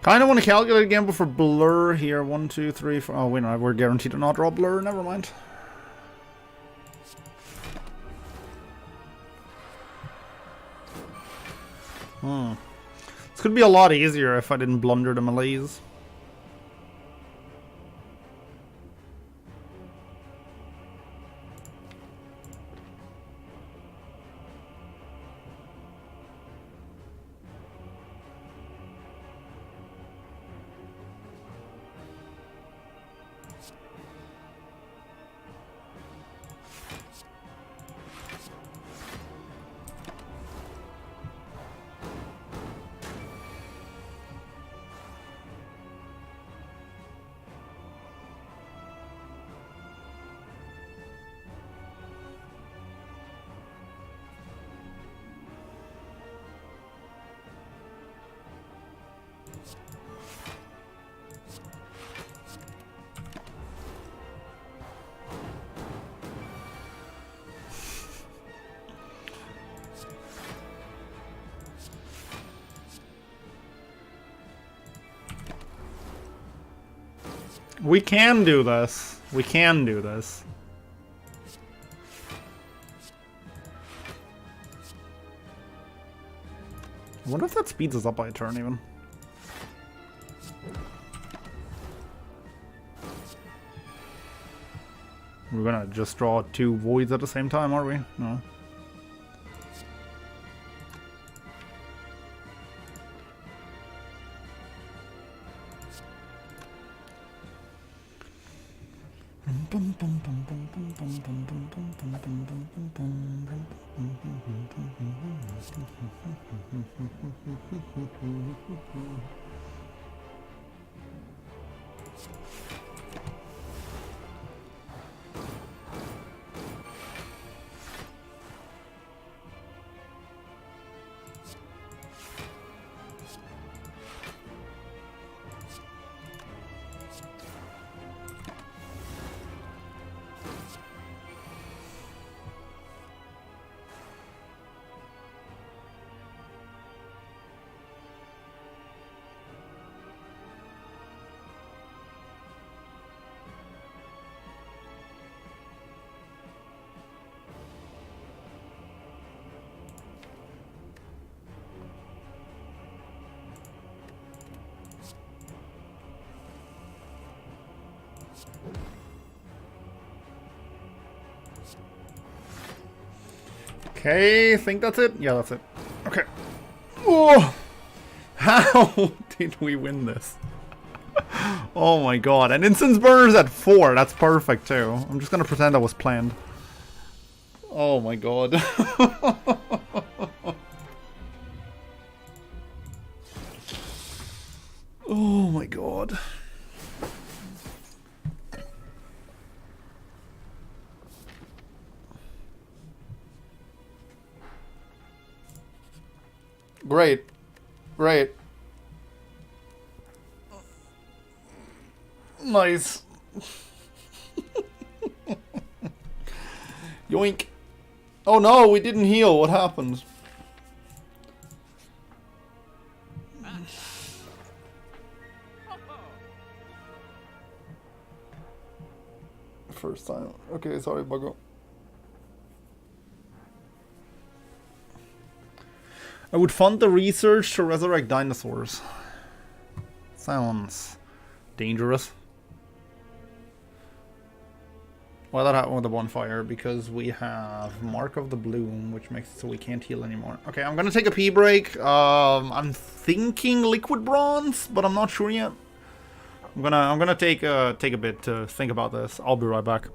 Kind of want to calculate again, but for blur here, 1, 2, 3, 4. Oh, wait, no, we're guaranteed to not draw blur. Never mind. This could be a lot easier if I didn't blunder the malaise. We can do this. We can do this. I wonder if that speeds us up by a turn even. We're gonna just draw 2 voids at the same time, are we? No. Okay, I think that's it. Yeah, that's it. Okay. Oh, how did we win this? Oh my god. And instance burner's at 4. That's perfect too. I'm just gonna pretend that was planned. Oh my god. Oh my god. Great. Great. Nice. Yoink. Oh no, we didn't heal. What happened? First time. Okay, sorry, Buggo. I would fund the research to resurrect dinosaurs. Sounds dangerous. Why that happened with the bonfire? Because we have Mark of the Bloom, which makes it so we can't heal anymore. Okay, I'm gonna take a pee break. I'm thinking liquid bronze, but I'm not sure yet. I'm gonna take a bit to think about this. I'll be right back.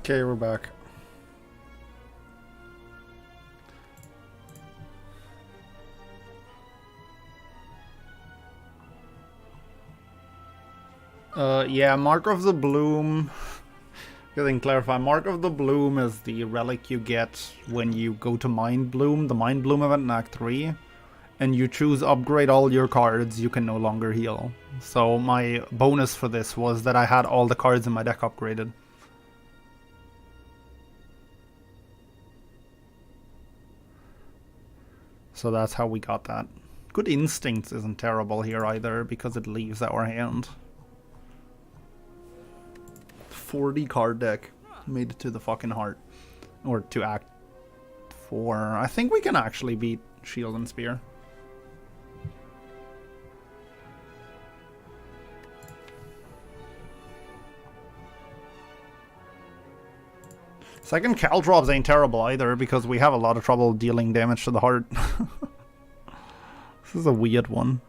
Okay, we're back. Yeah, Mark of the Bloom. Go ahead and clarify. Mark of the Bloom is the relic you get when you go to Mind Bloom, the Mind Bloom event in Act 3. And you choose upgrade all your cards, you can no longer heal. So my bonus for this was that I had all the cards in my deck upgraded. So that's how we got that. Good Instincts isn't terrible here either, because it leaves our hand. 40 card deck. Made it to the fucking heart. Or to Act 4. I think we can actually beat Shield and Spear. Second Caltrops ain't terrible either, because we have a lot of trouble dealing damage to the heart. This is a weird one.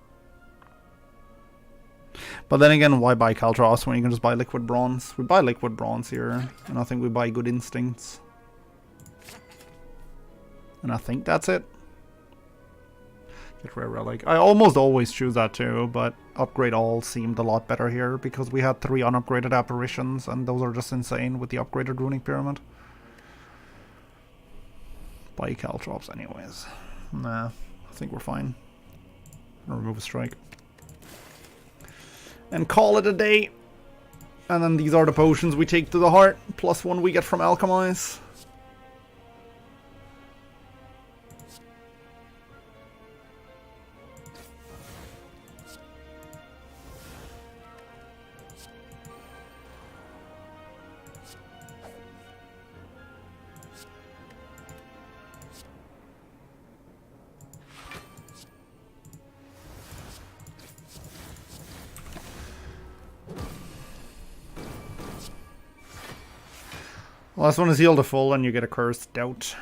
But then again, why buy Caltrops when you can just buy Liquid Bronze? We buy Liquid Bronze here, and I think we buy Good Instincts. And I think that's it. Get Rare Relic. I almost always choose that too, but Upgrade All seemed a lot better here, because we had 3 unupgraded Apparitions, and those are just insane with the upgraded Runic Pyramid. Buy Caltrops anyways. Nah, I think we're fine. Remove a strike. And call it a day. And then these are the potions we take to the heart. +1 we get from Alchemize. Last one is healed to full and you get a Cursed Doubt.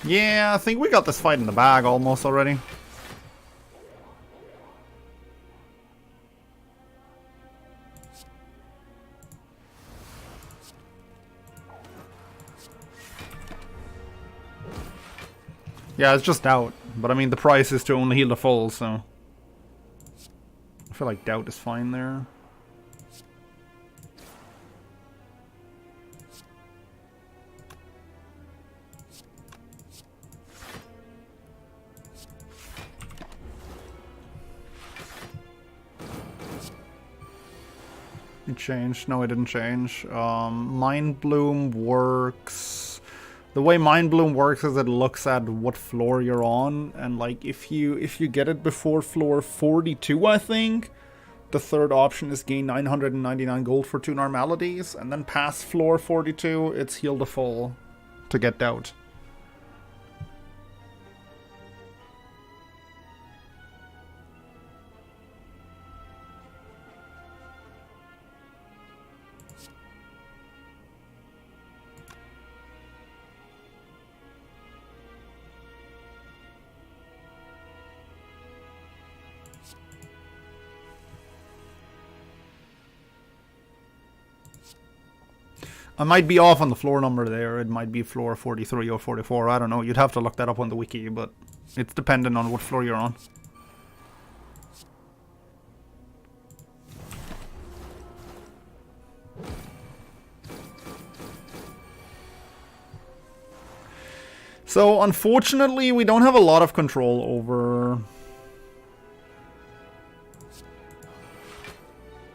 Yeah, I think we got this fight in the bag almost already. Yeah, it's just Doubt. But I mean, the price is to only heal the full, so I feel like Doubt is fine there. It changed. No, it didn't change. Mind Bloom works. The way Mind Bloom works is it looks at what floor you're on, and like if you get it before floor 42, I think, the third option is gain 999 gold for 2 normalities, and then past floor 42, it's heal to full to get Doubt. I might be off on the floor number there. It might be floor 43 or 44. I don't know. You'd have to look that up on the wiki, but it's dependent on what floor you're on. So, unfortunately, we don't have a lot of control over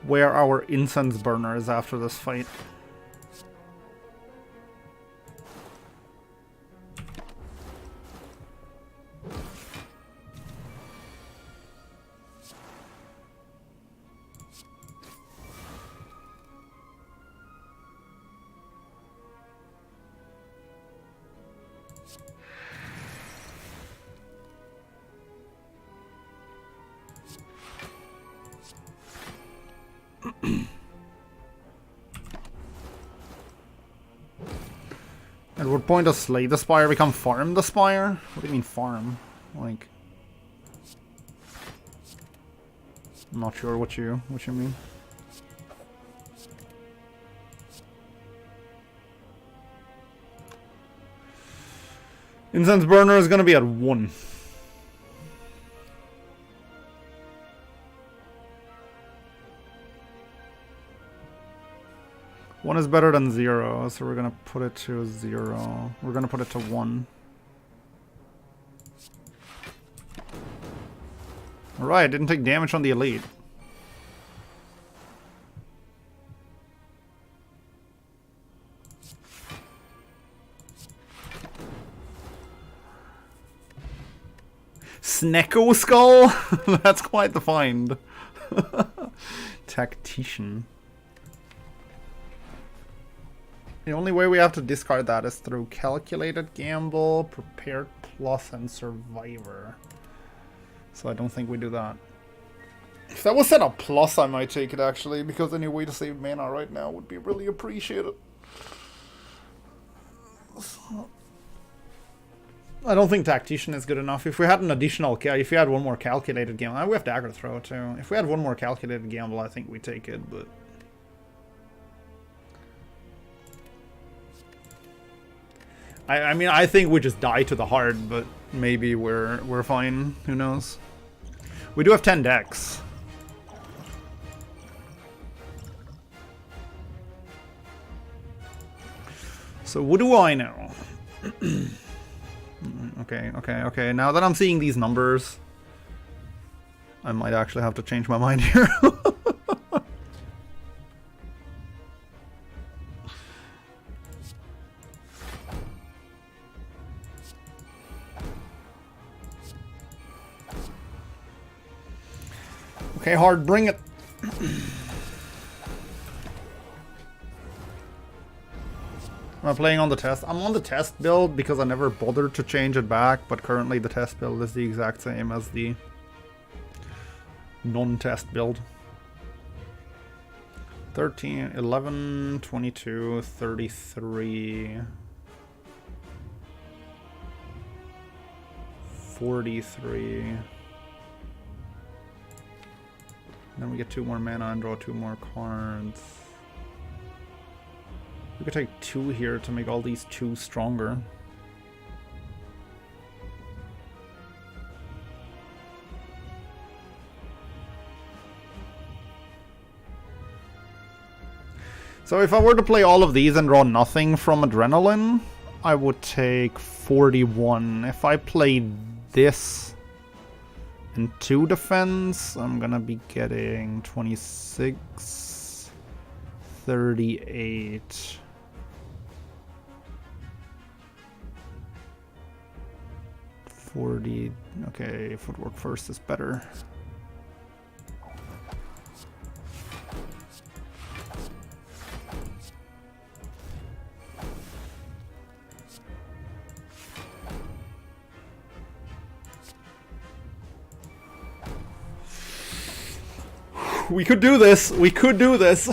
where our incense burner is after this fight. At what point does Slay the Spire become Farm the Spire? What do you mean farm? Like... I'm not sure what you mean. Incense burner is gonna be at 1. One is better than 0, so we're gonna put it to 0. We're gonna put it to 1. Alright, didn't take damage on the elite. Snecko Skull? That's quite the find. Tactician. The only way we have to discard that is through Calculated Gamble, Prepared Plus, and Survivor. So I don't think we do that. If that was set up plus, I might take it actually, because any way to save mana right now would be really appreciated. I don't think Tactician is good enough. If we had an additional, if we had one more Calculated Gamble, we have Dagger Throw too. If we had one more Calculated Gamble, I think we take it, but... I mean, I think we just die to the heart, but maybe we're fine. Who knows? We do have 10 decks. So what do I know? Okay. Now that I'm seeing these numbers, I might actually have to change my mind here. Okay, hard, bring it. Am I playing on the test? I'm on the test build because I never bothered to change it back, but currently the test build is the exact same as the non-test build. 13, 11, 22, 33, 43. Then we get 2 more mana and draw 2 more cards. We could take 2 here to make all these 2 stronger. So if I were to play all of these and draw nothing from Adrenaline, I would take 41. If I played this and 2 defense, I'm gonna be getting 26, 38. Okay, footwork first is better. We could do this. We could do this.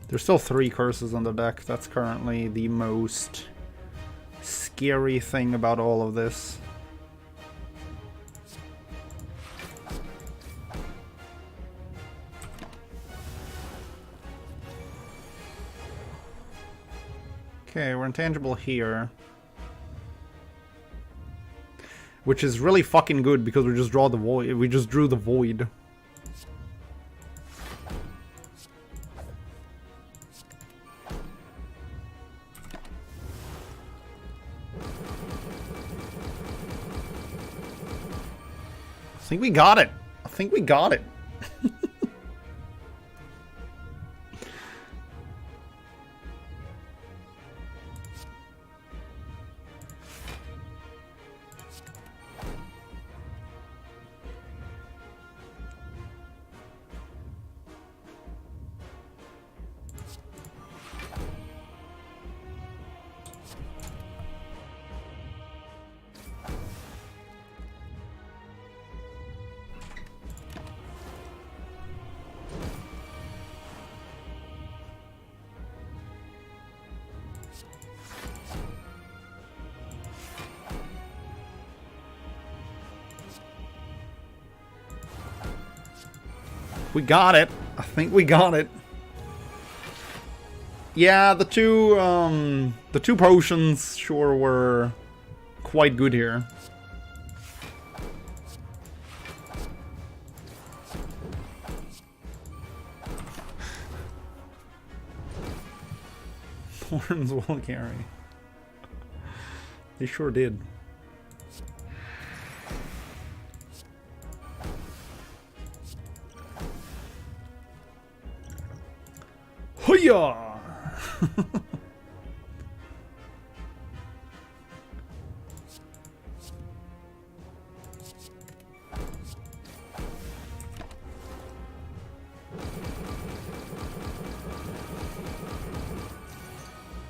There's still 3 curses on the deck. That's currently the most scary thing about all of this. Okay, we're intangible here. Which is really fucking good because we just draw the void. We just drew the void. think we got it. I think we got it. We got it. I think we got it. Yeah, the two potions sure were quite good here. Thorns will carry. They sure did. Hoo-yah!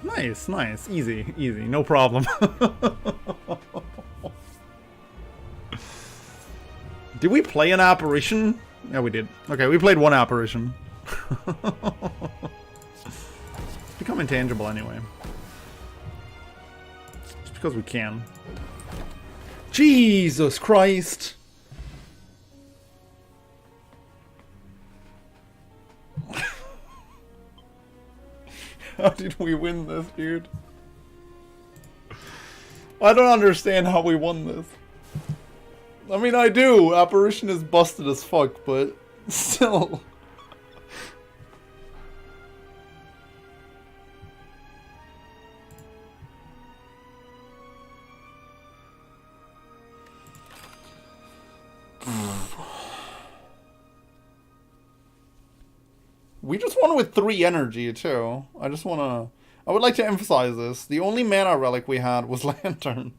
Nice, nice. Easy, easy. No problem. Did we play an apparition? Yeah, we did. Okay, we played one apparition. It's become intangible anyway. Just because we can. Jesus Christ! How did we win this, dude? I don't understand how we won this. I mean, I do. Apparition is busted as fuck, but still. We just won with 3 energy, too. I would like to emphasize this. The only mana relic we had was Lantern.